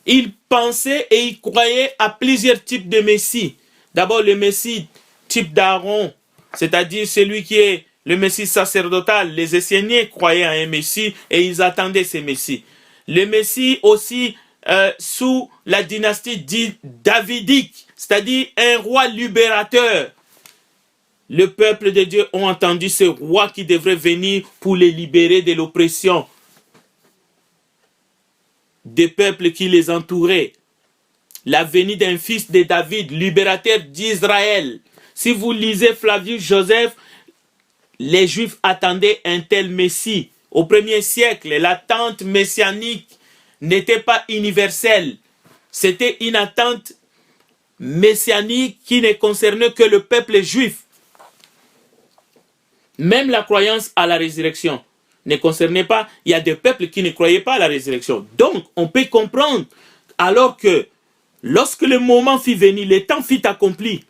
[SPEAKER 1] Ils pensaient et ils croyaient à plusieurs types de Messie. D'abord le Messie type d'Aaron, c'est-à-dire celui qui est le Messie sacerdotal. Les Esséniens croyaient à un Messie et ils attendaient ce Messie. Le Messie aussi sous la dynastie dite davidique, c'est-à-dire un roi libérateur. Le peuple de Dieu a entendu ce roi qui devrait venir pour les libérer de l'oppression des peuples qui les entouraient. La venue d'un fils de David, libérateur d'Israël. Si vous lisez Flavius Joseph, les Juifs attendaient un tel Messie. Au 1er siècle, l'attente messianique n'était pas universelle. C'était une attente messianique qui ne concernait que le peuple juif. Même la croyance à la résurrection ne concernait pas. Il y a des peuples qui ne croyaient pas à la résurrection. Donc, on peut comprendre, alors que lorsque le moment fut venu, le temps fut accompli,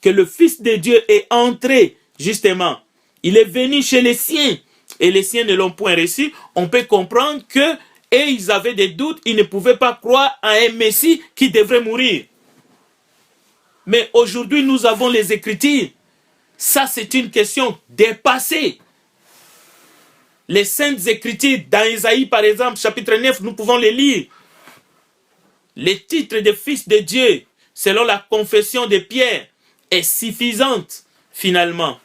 [SPEAKER 1] que le Fils de Dieu est entré, justement, il est venu chez les siens, et les siens ne l'ont point reçu, on peut comprendre que, et ils avaient des doutes, ils ne pouvaient pas croire à un Messie qui devrait mourir. Mais aujourd'hui, nous avons les Écritures. Ça, c'est une question dépassée. Les Saintes Écritures, dans Isaïe, par exemple, chapitre 9, nous pouvons les lire. Les titres de fils de Dieu, selon la confession de Pierre, est suffisante, finalement.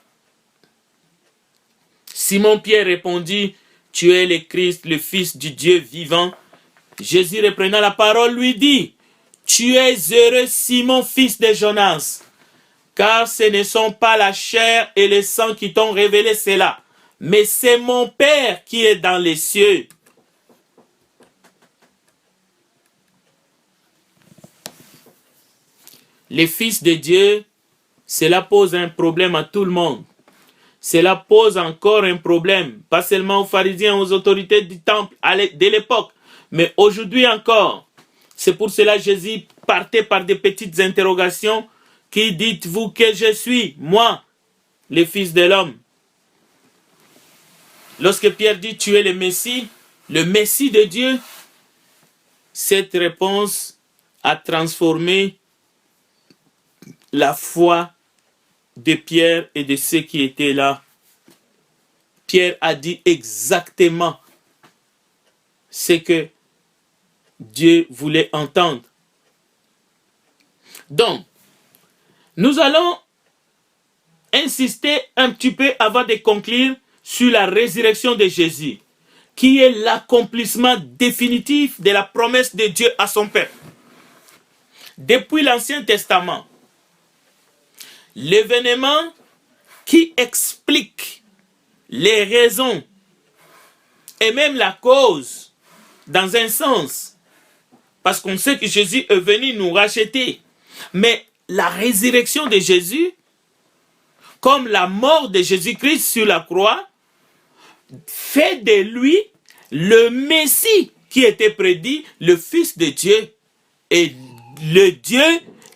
[SPEAKER 1] Simon-Pierre répondit, « Tu es le Christ, le Fils du Dieu vivant. » Jésus, reprenant la parole, lui dit, « Tu es heureux, Simon, fils de Jonas, car ce ne sont pas la chair et le sang qui t'ont révélé cela, mais c'est mon Père qui est dans les cieux. » Les fils de Dieu, cela pose un problème à tout le monde. Cela pose encore un problème, pas seulement aux pharisiens, aux autorités du temple de l'époque, mais aujourd'hui encore. C'est pour cela que Jésus partait par des petites interrogations. Qui dites-vous que je suis, moi, le Fils de l'homme? Lorsque Pierre dit tu es le Messie de Dieu, cette réponse a transformé la foi de Pierre et de ceux qui étaient là. Pierre a dit exactement ce que Dieu voulait entendre. Donc, nous allons insister un petit peu avant de conclure sur la résurrection de Jésus, qui est l'accomplissement définitif de la promesse de Dieu à son peuple. Depuis l'Ancien Testament, l'événement qui explique les raisons et même la cause, dans un sens, parce qu'on sait que Jésus est venu nous racheter, mais la résurrection de Jésus, comme la mort de Jésus-Christ sur la croix, fait de lui le Messie qui était prédit, le Fils de Dieu, et le Dieu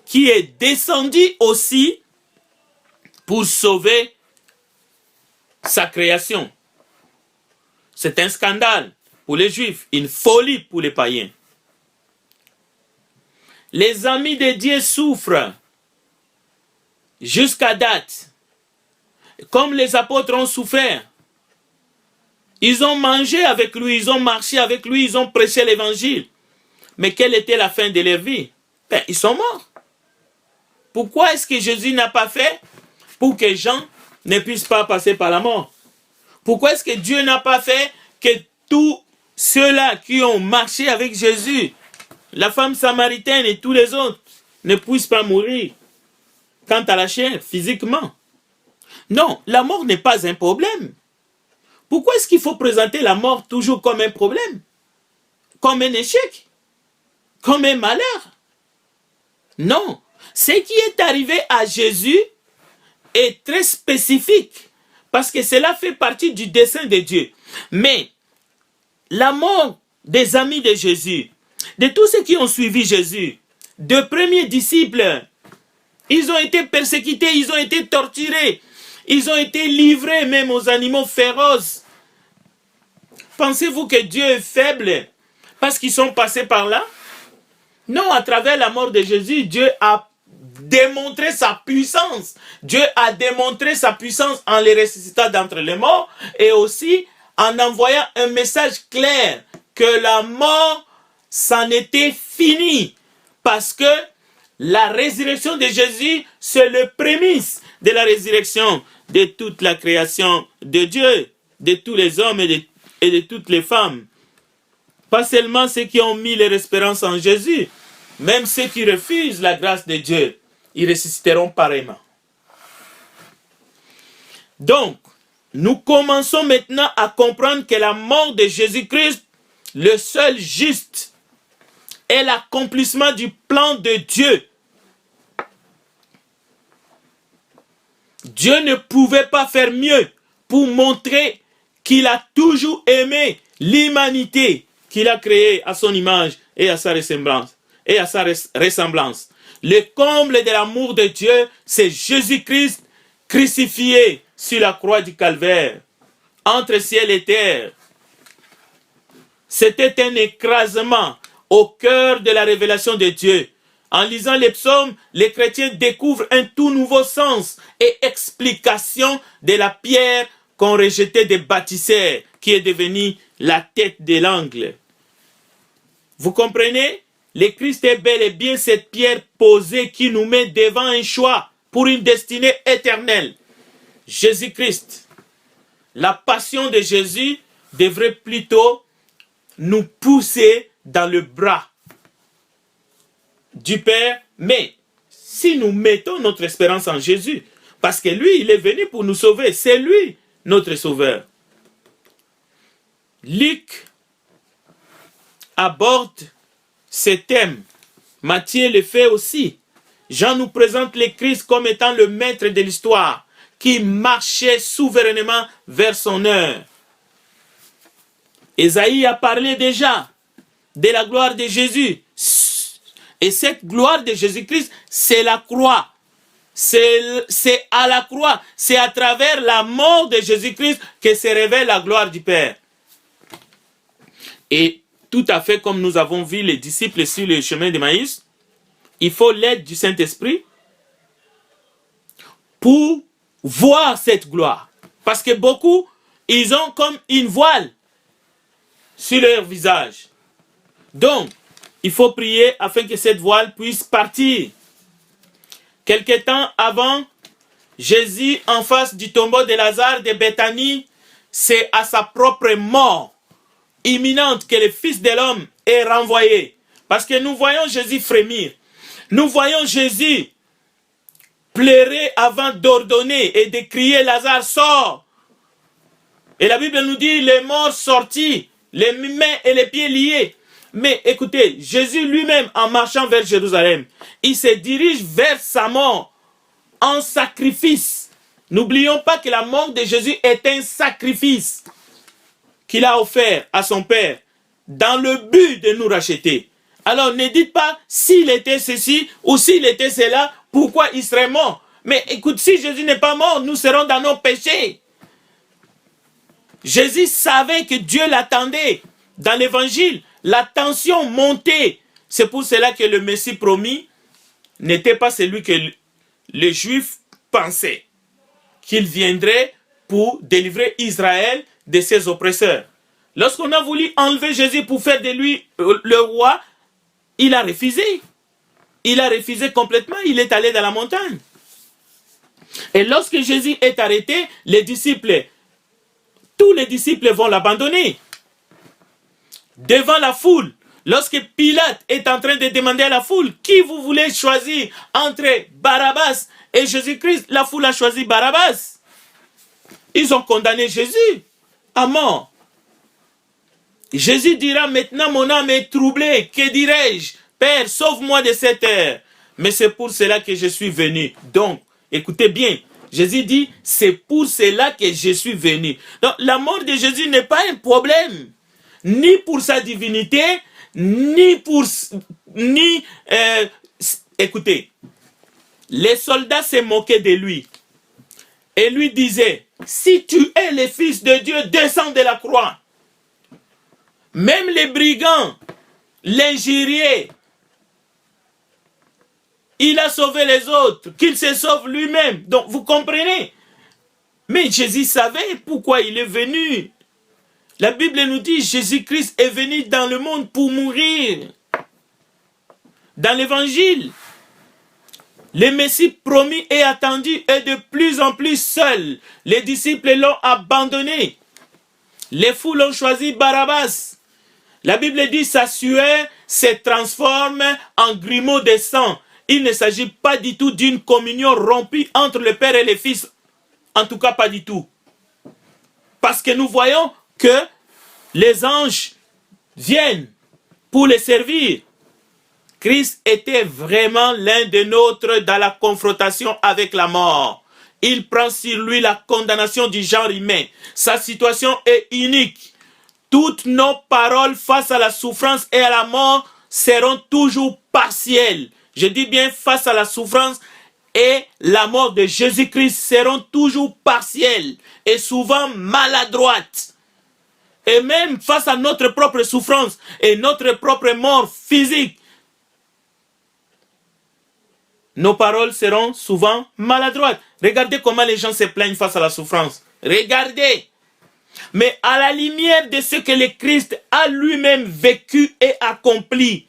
[SPEAKER 1] qui est descendu aussi pour sauver sa création. C'est un scandale pour les Juifs, une folie pour les païens. Les amis de Dieu souffrent jusqu'à date, comme les apôtres ont souffert. Ils ont mangé avec lui, ils ont marché avec lui, ils ont prêché l'évangile. Mais quelle était la fin de leur vie? Ils sont morts. Pourquoi est-ce que Jésus n'a pas fait pour que Jean ne puisse pas passer par la mort? Pourquoi est-ce que Dieu n'a pas fait que tous ceux-là qui ont marché avec Jésus, la femme samaritaine et tous les autres, ne puissent pas mourir quant à la chair, physiquement? Non, la mort n'est pas un problème. Pourquoi est-ce qu'il faut présenter la mort toujours comme un problème? Comme un échec? Comme un malheur? Non. Ce qui est arrivé à Jésus est très spécifique parce que cela fait partie du dessein de Dieu. Mais la mort des amis de Jésus, de tous ceux qui ont suivi Jésus, de premiers disciples, ils ont été persécutés, ils ont été torturés, ils ont été livrés même aux animaux féroces. Pensez-vous que Dieu est faible parce qu'ils sont passés par là? Non, à travers la mort de Jésus, Dieu a démontré sa puissance. Dieu a démontré sa puissance en les ressuscitant d'entre les morts et aussi en envoyant un message clair que la mort, c'en était fini. Parce que la résurrection de Jésus, c'est le prémisse de la résurrection de toute la création de Dieu, de tous les hommes et de toutes les femmes. Pas seulement ceux qui ont mis leur espérance en Jésus, même ceux qui refusent la grâce de Dieu, ils ressusciteront pareillement. Donc, nous commençons maintenant à comprendre que la mort de Jésus-Christ, le seul juste, est l'accomplissement du plan de Dieu. Dieu ne pouvait pas faire mieux pour montrer qu'il a toujours aimé l'humanité qu'il a créée à son image et à sa ressemblance. Le comble de l'amour de Dieu, c'est Jésus-Christ crucifié sur la croix du Calvaire, entre ciel et terre. C'était un écrasement au cœur de la révélation de Dieu. En lisant les psaumes, les chrétiens découvrent un tout nouveau sens et explication de la pierre qu'ont rejetée des bâtisseurs, qui est devenue la tête de l'angle. Vous comprenez? Le Christ est bel et bien cette pierre posée qui nous met devant un choix pour une destinée éternelle. Jésus-Christ. La passion de Jésus devrait plutôt nous pousser dans le bras du Père, mais si nous mettons notre espérance en Jésus, parce que lui, il est venu pour nous sauver, c'est lui notre sauveur. Luc aborde ce thème. Matthieu le fait aussi. Jean nous présente le Christ comme étant le maître de l'histoire, qui marchait souverainement vers son heure. Ésaïe a parlé déjà de la gloire de Jésus. Et cette gloire de Jésus-Christ, c'est la croix. C'est à la croix. C'est à travers la mort de Jésus-Christ que se révèle la gloire du Père. Et tout à fait comme nous avons vu les disciples sur le chemin de Maïs, il faut l'aide du Saint-Esprit pour voir cette gloire. Parce que beaucoup, ils ont comme une voile sur leur visage. Donc, il faut prier afin que cette voile puisse partir. Quelque temps avant, Jésus, en face du tombeau de Lazare de Béthanie, c'est à sa propre mort imminente que le Fils de l'homme est renvoyé. Parce que nous voyons Jésus frémir. Nous voyons Jésus pleurer avant d'ordonner et de crier « Lazare, sors !» Et la Bible nous dit « Les morts sortis, les mains et les pieds liés ». Mais écoutez, Jésus lui-même, en marchant vers Jérusalem, il se dirige vers sa mort en sacrifice. N'oublions pas que la mort de Jésus est un sacrifice qu'il a offert à son Père dans le but de nous racheter. Alors ne dites pas s'il était ceci ou s'il était cela, pourquoi il serait mort. Mais écoute, si Jésus n'est pas mort, nous serons dans nos péchés. Jésus savait que Dieu l'attendait. Dans l'évangile, la tension montait. C'est pour cela que le Messie promis n'était pas celui que les Juifs pensaient. Qu'il viendrait pour délivrer Israël de ses oppresseurs. Lorsqu'on a voulu enlever Jésus pour faire de lui le roi, il a refusé. Il a refusé complètement, il est allé dans la montagne. Et lorsque Jésus est arrêté, tous les disciples vont l'abandonner. Devant la foule, lorsque Pilate est en train de demander à la foule, qui vous voulez choisir entre Barabbas et Jésus-Christ, la foule a choisi Barabbas. Ils ont condamné Jésus. à mort. Jésus dira maintenant, mon âme est troublée, que dirai-je? Père, sauve-moi de cette heure. Mais c'est pour cela que je suis venu. Donc, écoutez bien, Jésus dit, c'est pour cela que je suis venu. Donc, la mort de Jésus n'est pas un problème, ni pour sa divinité, ni pour... écoutez, les soldats se moquaient de lui et lui disaient, si tu es le Fils de Dieu, descends de la croix. Même les brigands l'injuriaient. Il a sauvé les autres, qu'il se sauve lui-même. Donc, vous comprenez? Mais Jésus savait pourquoi il est venu. La Bible nous dit, Jésus-Christ est venu dans le monde pour mourir. Dans l'évangile, le Messie promis et attendu est de plus en plus seul. Les disciples l'ont abandonné. Les foules ont choisi Barabbas. La Bible dit, sa sueur se transforme en grumeaux de sang. Il ne s'agit pas du tout d'une communion rompue entre le Père et le Fils. En tout cas, pas du tout. Parce que nous voyons que les anges viennent pour les servir. Christ était vraiment l'un des nôtres dans la confrontation avec la mort. Il prend sur lui la condamnation du genre humain. Sa situation est unique. Toutes nos paroles face à la souffrance et à la mort seront toujours partielles. Je dis bien face à la souffrance et la mort de Jésus-Christ seront toujours partielles et souvent maladroites. Et même face à notre propre souffrance et notre propre mort physique, nos paroles seront souvent maladroites. Regardez comment les gens se plaignent face à la souffrance. Regardez. Mais à la lumière de ce que le Christ a lui-même vécu et accompli,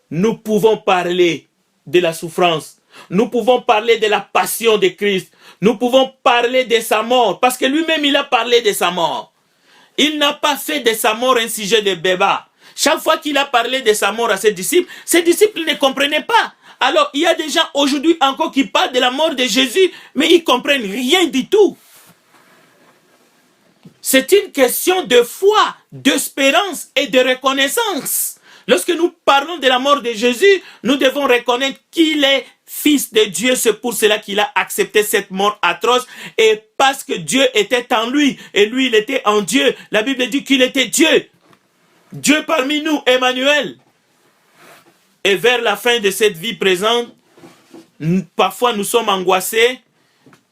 [SPEAKER 1] nous pouvons parler de la souffrance. Nous pouvons parler de la passion de Christ. Nous pouvons parler de sa mort. Parce que lui-même, il a parlé de sa mort. Il n'a pas fait de sa mort un sujet de débat. Chaque fois qu'il a parlé de sa mort à ses disciples ne comprenaient pas. Alors, il y a des gens aujourd'hui encore qui parlent de la mort de Jésus, mais ils ne comprennent rien du tout. C'est une question de foi, d'espérance et de reconnaissance. Lorsque nous parlons de la mort de Jésus, nous devons reconnaître qu'il est Fils de Dieu. C'est pour cela qu'il a accepté cette mort atroce. Et parce que Dieu était en lui et lui, il était en Dieu. La Bible dit qu'il était Dieu. Dieu parmi nous, Emmanuel. Et vers la fin de cette vie présente, parfois nous sommes angoissés.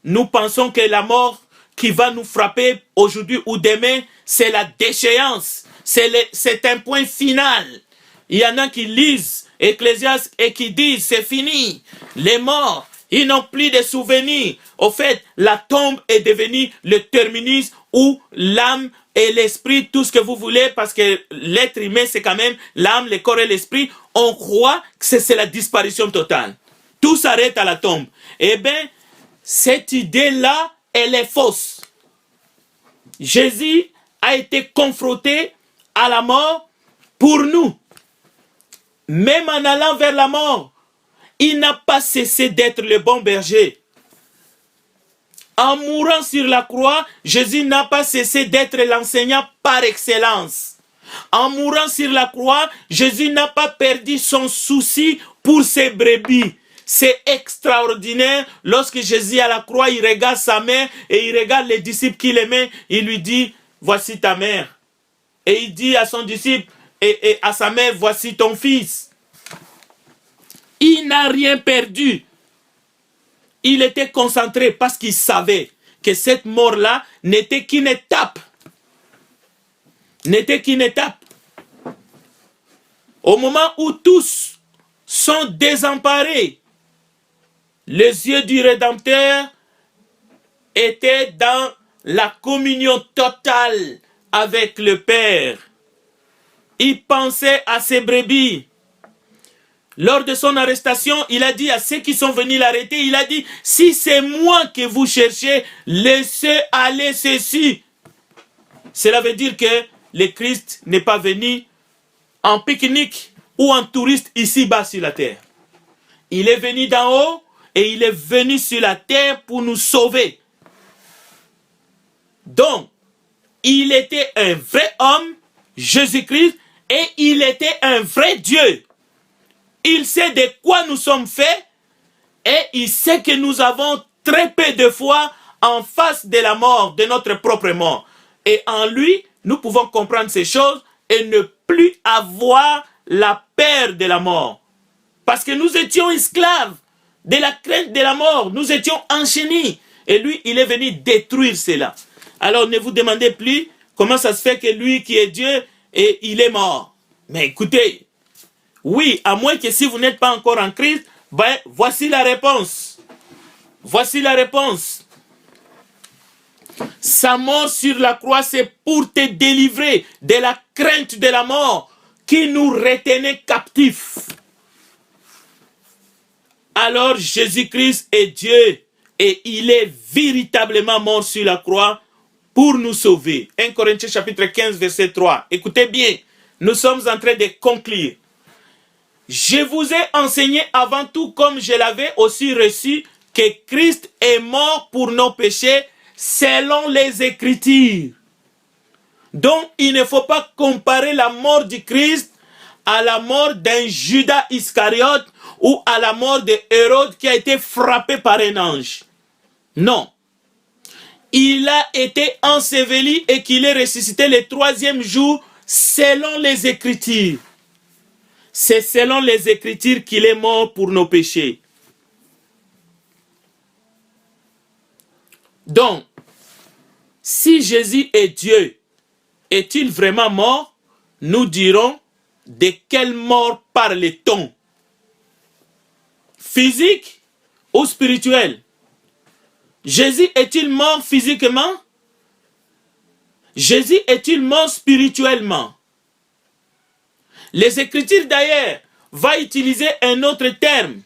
[SPEAKER 1] Nous pensons que la mort qui va nous frapper aujourd'hui ou demain, c'est la déchéance. C'est un point final. Il y en a qui lisent Ecclésiaste et qui disent c'est fini. Les morts, ils n'ont plus de souvenirs. Au fait, la tombe est devenue le terminus où l'âme et l'esprit, tout ce que vous voulez, parce que l'être humain, c'est quand même l'âme, le corps et l'esprit. On croit que c'est la disparition totale. Tout s'arrête à la tombe. Eh bien, cette idée-là, elle est fausse. Jésus a été confronté à la mort pour nous. Même en allant vers la mort, il n'a pas cessé d'être le bon berger. En mourant sur la croix, Jésus n'a pas cessé d'être l'enseignant par excellence. En mourant sur la croix, Jésus n'a pas perdu son souci pour ses brebis. C'est extraordinaire. Lorsque Jésus à la croix, il regarde sa mère et il regarde les disciples qu'il aimait. Il lui dit, voici ta mère. Et il dit à son disciple et à sa mère, voici ton fils. Il n'a rien perdu. Il était concentré parce qu'il savait que cette mort-là n'était qu'une étape. N'était qu'une étape. Au moment où tous sont désemparés, les yeux du Rédempteur étaient dans la communion totale avec le Père. Il pensait à ses brebis. Lors de son arrestation, il a dit à ceux qui sont venus l'arrêter, il a dit, si c'est moi que vous cherchez, laissez aller ceci. Cela veut dire que le Christ n'est pas venu en pique-nique ou en touriste ici-bas sur la terre. Il est venu d'en haut et il est venu sur la terre pour nous sauver. Donc, il était un vrai homme, Jésus-Christ, et il était un vrai Dieu. Il sait de quoi nous sommes faits et il sait que nous avons très peu de foi en face de la mort, de notre propre mort. Et en lui, nous pouvons comprendre ces choses et ne plus avoir la peur de la mort. Parce que nous étions esclaves de la crainte de la mort. Nous étions enchaînés. Et lui, il est venu détruire cela. Alors ne vous demandez plus comment ça se fait que lui qui est Dieu, et il est mort. Mais écoutez, oui, à moins que si vous n'êtes pas encore en Christ, ben, voici la réponse. Voici la réponse. Sa mort sur la croix, c'est pour te délivrer de la crainte de la mort qui nous retenait captifs. Alors Jésus-Christ est Dieu et il est véritablement mort sur la croix pour nous sauver. 1 Corinthiens chapitre 15 verset 3. Écoutez bien, nous sommes en train de conclure. Je vous ai enseigné avant tout, comme je l'avais aussi reçu, que Christ est mort pour nos péchés selon les Écritures. Donc, il ne faut pas comparer la mort du Christ à la mort d'un Judas Iscariote ou à la mort de Hérode qui a été frappé par un ange. Non. Il a été enseveli et qu'il est ressuscité le 3e jour selon les Écritures. C'est selon les Écritures qu'il est mort pour nos péchés. Donc, si Jésus est Dieu, est-il vraiment mort? Nous dirons, de quelle mort parle-t-on? Physique ou spirituel? Jésus est-il mort physiquement? Jésus est-il mort spirituellement? Les Écritures d'ailleurs vont utiliser un autre terme.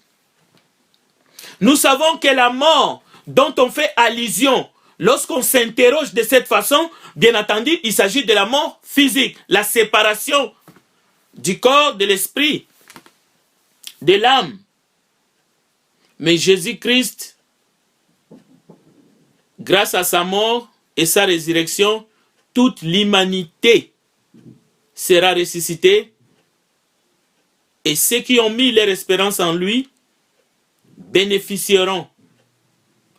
[SPEAKER 1] Nous savons que la mort dont on fait allusion lorsqu'on s'interroge de cette façon, bien entendu, il s'agit de la mort physique, la séparation du corps, de l'esprit, de l'âme. Mais Jésus-Christ, grâce à sa mort et sa résurrection, toute l'humanité sera ressuscitée. Et ceux qui ont mis leur espérance en lui bénéficieront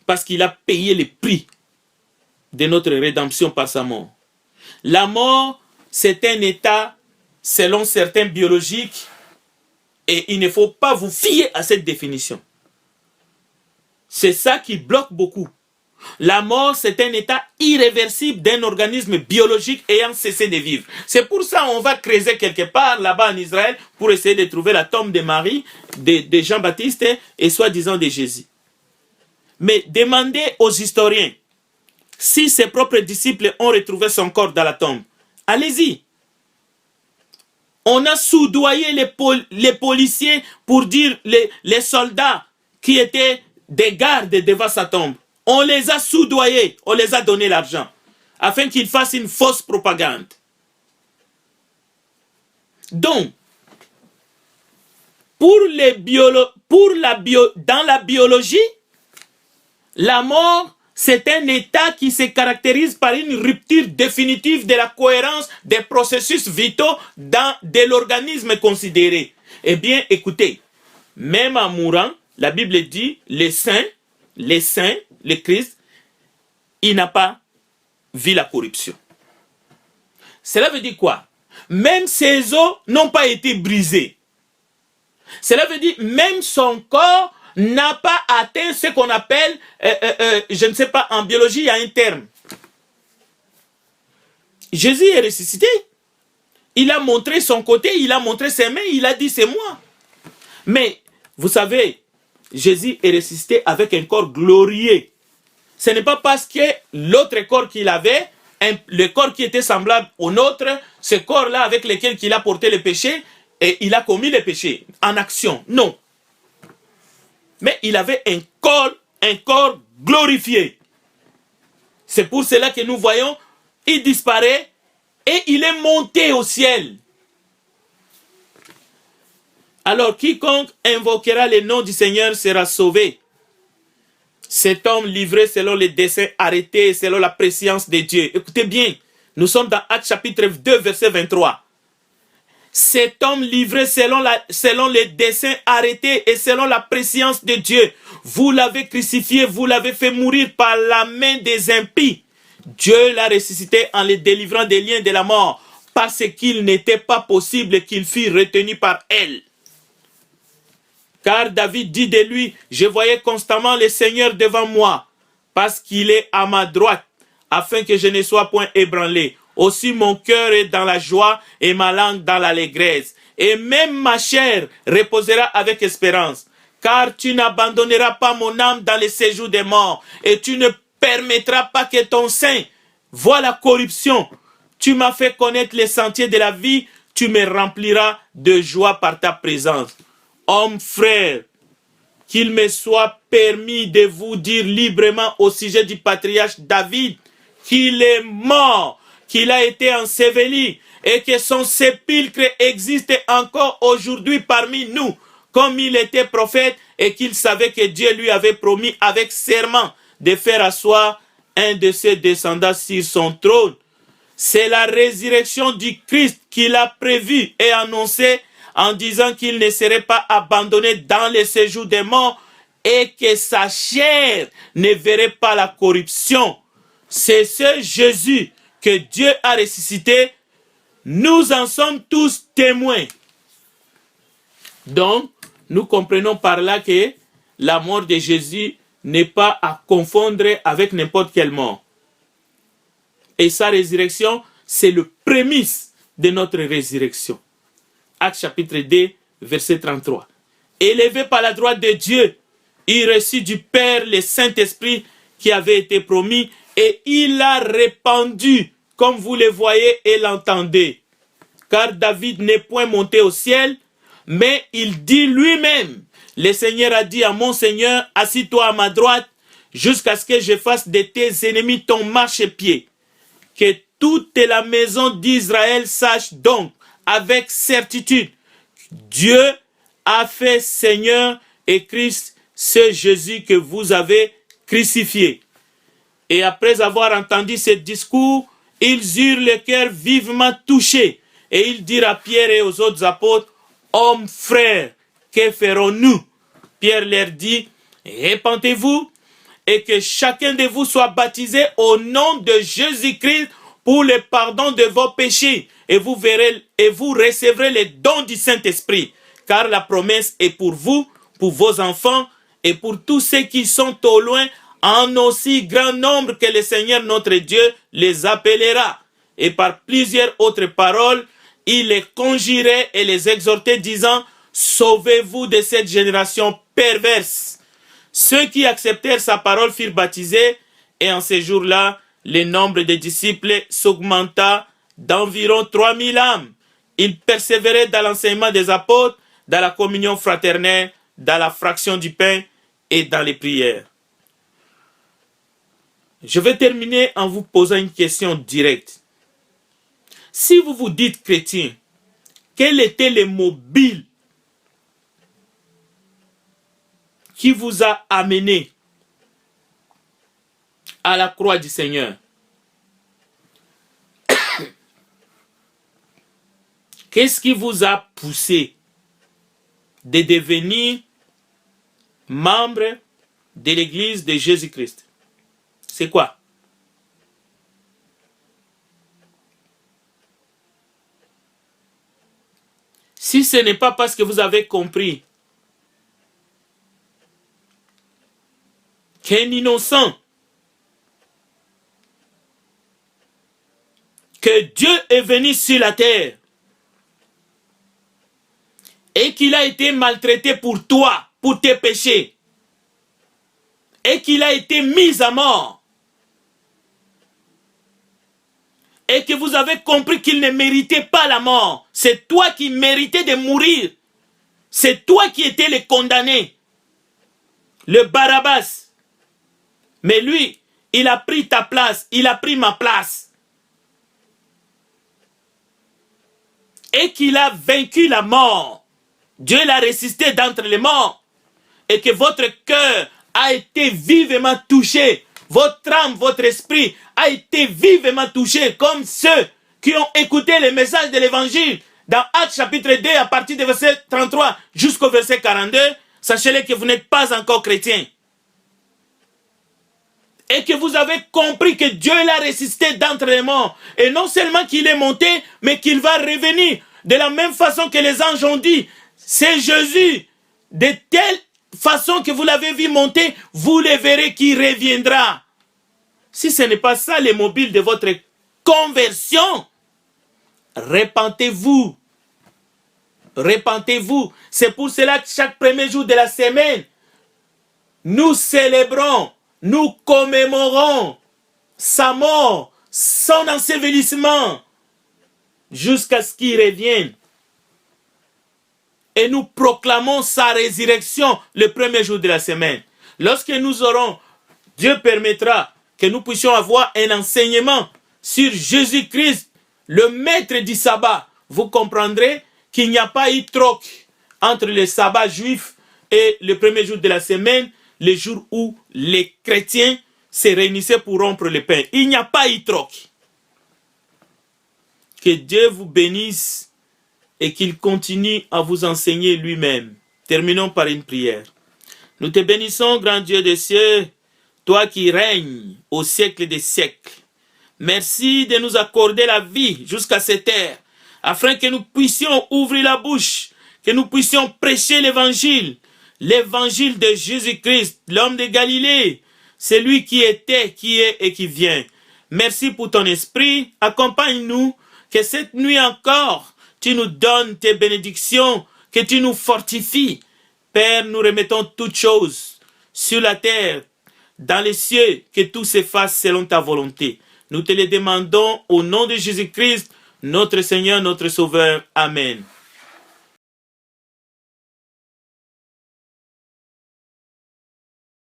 [SPEAKER 1] parce qu'il a payé le prix de notre rédemption par sa mort. La mort, c'est un état selon certains biologiques et il ne faut pas vous fier à cette définition. C'est ça qui bloque beaucoup. La mort, c'est un état irréversible d'un organisme biologique ayant cessé de vivre. C'est pour ça qu'on va creuser quelque part là-bas en Israël pour essayer de trouver la tombe de Marie, de Jean-Baptiste et soi-disant de Jésus. Mais demandez aux historiens si ses propres disciples ont retrouvé son corps dans la tombe. Allez-y. On a soudoyé les policiers pour dire les soldats qui étaient des gardes devant sa tombe. On les a soudoyés, on les a donné l'argent, afin qu'ils fassent une fausse propagande. Donc, dans la biologie, la mort, c'est un état qui se caractérise par une rupture définitive de la cohérence des processus vitaux de l'organisme considéré. Eh bien, écoutez, même en mourant, la Bible dit, les saints, le Christ, il n'a pas vu la corruption. Cela veut dire quoi? Même ses os n'ont pas été brisés. Cela veut dire même son corps n'a pas atteint ce qu'on appelle, je ne sais pas, en biologie, il y a un terme. Jésus est ressuscité. Il a montré son côté, il a montré ses mains, il a dit c'est moi. Mais, vous savez, Jésus est ressuscité avec un corps glorieux. Ce n'est pas parce que l'autre corps qu'il avait, le corps qui était semblable au nôtre, ce corps-là avec lequel il a porté le péché, et il a commis le péché en action. Non. Mais il avait un corps glorifié. C'est pour cela que nous voyons, il disparaît et il est monté au ciel. Alors quiconque invoquera le nom du Seigneur sera sauvé. Cet homme livré selon les desseins arrêtés, selon la préscience de Dieu. Écoutez bien, Nous sommes dans Actes chapitre 2, verset 23. Cet homme livré selon les desseins arrêtés et selon la prescience de Dieu, vous l'avez crucifié, vous l'avez fait mourir par la main des impies. Dieu l'a ressuscité en le délivrant des liens de la mort, parce qu'il n'était pas possible qu'il fût retenu par elle. Car David dit de lui, je voyais constamment le Seigneur devant moi, parce qu'il est à ma droite, afin que je ne sois point ébranlé. Aussi mon cœur est dans la joie et ma langue dans l'allégresse. Et même ma chair reposera avec espérance. Car tu n'abandonneras pas mon âme dans les séjours des morts. Et tu ne permettras pas que ton sein voie la corruption. Tu m'as fait connaître les sentiers de la vie. Tu me rempliras de joie par ta présence. Homme frère, qu'il me soit permis de vous dire librement au sujet du patriarche David qu'il est mort, qu'il a été enseveli et que son sépulcre existe encore aujourd'hui parmi nous, comme il était prophète et qu'il savait que Dieu lui avait promis avec serment de faire asseoir un de ses descendants sur son trône. C'est la résurrection du Christ qu'il a prévue et annoncée en disant qu'il ne serait pas abandonné dans le séjour des morts et que sa chair ne verrait pas la corruption. C'est ce Jésus que Dieu a ressuscité. Nous en sommes tous témoins. Donc, nous comprenons par là que la mort de Jésus n'est pas à confondre avec n'importe quelle mort. Et sa résurrection, c'est le prémisse de notre résurrection. Actes chapitre 2, verset 33. Élevé par la droite de Dieu, il reçut du Père le Saint-Esprit qui avait été promis et il l'a répandu, comme vous le voyez et l'entendez. Car David n'est point monté au ciel, mais il dit lui-même, le Seigneur a dit à mon Seigneur, assis-toi à ma droite, jusqu'à ce que je fasse de tes ennemis ton marchepied. Que toute la maison d'Israël sache donc avec certitude, Dieu a fait Seigneur et Christ ce Jésus que vous avez crucifié. Et après avoir entendu ce discours, ils eurent le cœur vivement touché. Et ils dirent à Pierre et aux autres apôtres, hommes frères, que ferons-nous? Pierre leur dit, répentez-vous et que chacun de vous soit baptisé au nom de Jésus-Christ pour le pardon de vos péchés. Et vous verrez, et vous recevrez les dons du Saint-Esprit. Car la promesse est pour vous, pour vos enfants et pour tous ceux qui sont au loin, en aussi grand nombre que le Seigneur notre Dieu les appellera. Et par plusieurs autres paroles, il les conjurait et les exhortait, disant, sauvez-vous de cette génération perverse. Ceux qui acceptèrent sa parole furent baptisés, et en ces jours-là, le nombre des disciples s'augmenta d'environ 3000 âmes. Ils persévéraient dans l'enseignement des apôtres, dans la communion fraternelle, dans la fraction du pain et dans les prières. Je vais terminer en vous posant une question directe. Si vous vous dites chrétien, quel était le mobile qui vous a amené à la croix du Seigneur? Qu'est-ce qui vous a poussé de devenir membre de l'Église de Jésus-Christ? C'est quoi? Si ce n'est pas parce que vous avez compris qu'un innocent, que Dieu est venu sur la terre et qu'il a été maltraité pour toi, pour tes péchés, et qu'il a été mis à mort, et que vous avez compris qu'il ne méritait pas la mort. C'est toi qui méritais de mourir. C'est toi qui étais le condamné. Le Barabbas. Mais lui, il a pris ta place. Il a pris ma place. Et qu'il a vaincu la mort. Dieu l'a ressuscité d'entre les morts. Et que votre cœur a été vivement touché. votre âme, votre esprit a été vivement touché comme ceux qui ont écouté les messages de l'évangile dans Actes chapitre 2 à partir du verset 33 jusqu'au verset 42, sachez-le que vous n'êtes pas encore chrétien. Et que vous avez compris que Dieu l'a ressuscité d'entre les morts. Et non seulement qu'il est monté, mais qu'il va revenir. De la même façon que les anges ont dit, c'est Jésus. De telle façon que vous l'avez vu monter, vous le verrez qui reviendra. Si ce n'est pas ça le mobile de votre conversion, repentez-vous. Repentez-vous. C'est pour cela que chaque premier jour de la semaine, nous célébrons, nous commémorons sa mort, son ensevelissement, jusqu'à ce qu'il revienne. Et nous proclamons sa résurrection le premier jour de la semaine. Lorsque nous aurons, Dieu permettra que nous puissions avoir un enseignement sur Jésus-Christ, le maître du sabbat. Vous comprendrez qu'il n'y a pas eu troc entre le sabbat juif et le premier jour de la semaine, le jour où les chrétiens se réunissaient pour rompre le pain. Il n'y a pas eu troc. Que Dieu vous bénisse et qu'il continue à vous enseigner lui-même. Terminons par une prière. Nous te bénissons, grand Dieu des cieux, toi qui règnes au siècle des siècles. Merci de nous accorder la vie jusqu'à cette heure, afin que nous puissions ouvrir la bouche, que nous puissions prêcher l'évangile de Jésus-Christ, l'homme de Galilée, celui qui était, qui est et qui vient. Merci pour ton esprit, accompagne-nous, que cette nuit encore, tu nous donnes tes bénédictions, que tu nous fortifies. Père, nous remettons toutes choses sur la terre, dans les cieux, que tout se fasse selon ta volonté. Nous te le demandons au nom de Jésus-Christ, notre Seigneur, notre Sauveur. Amen.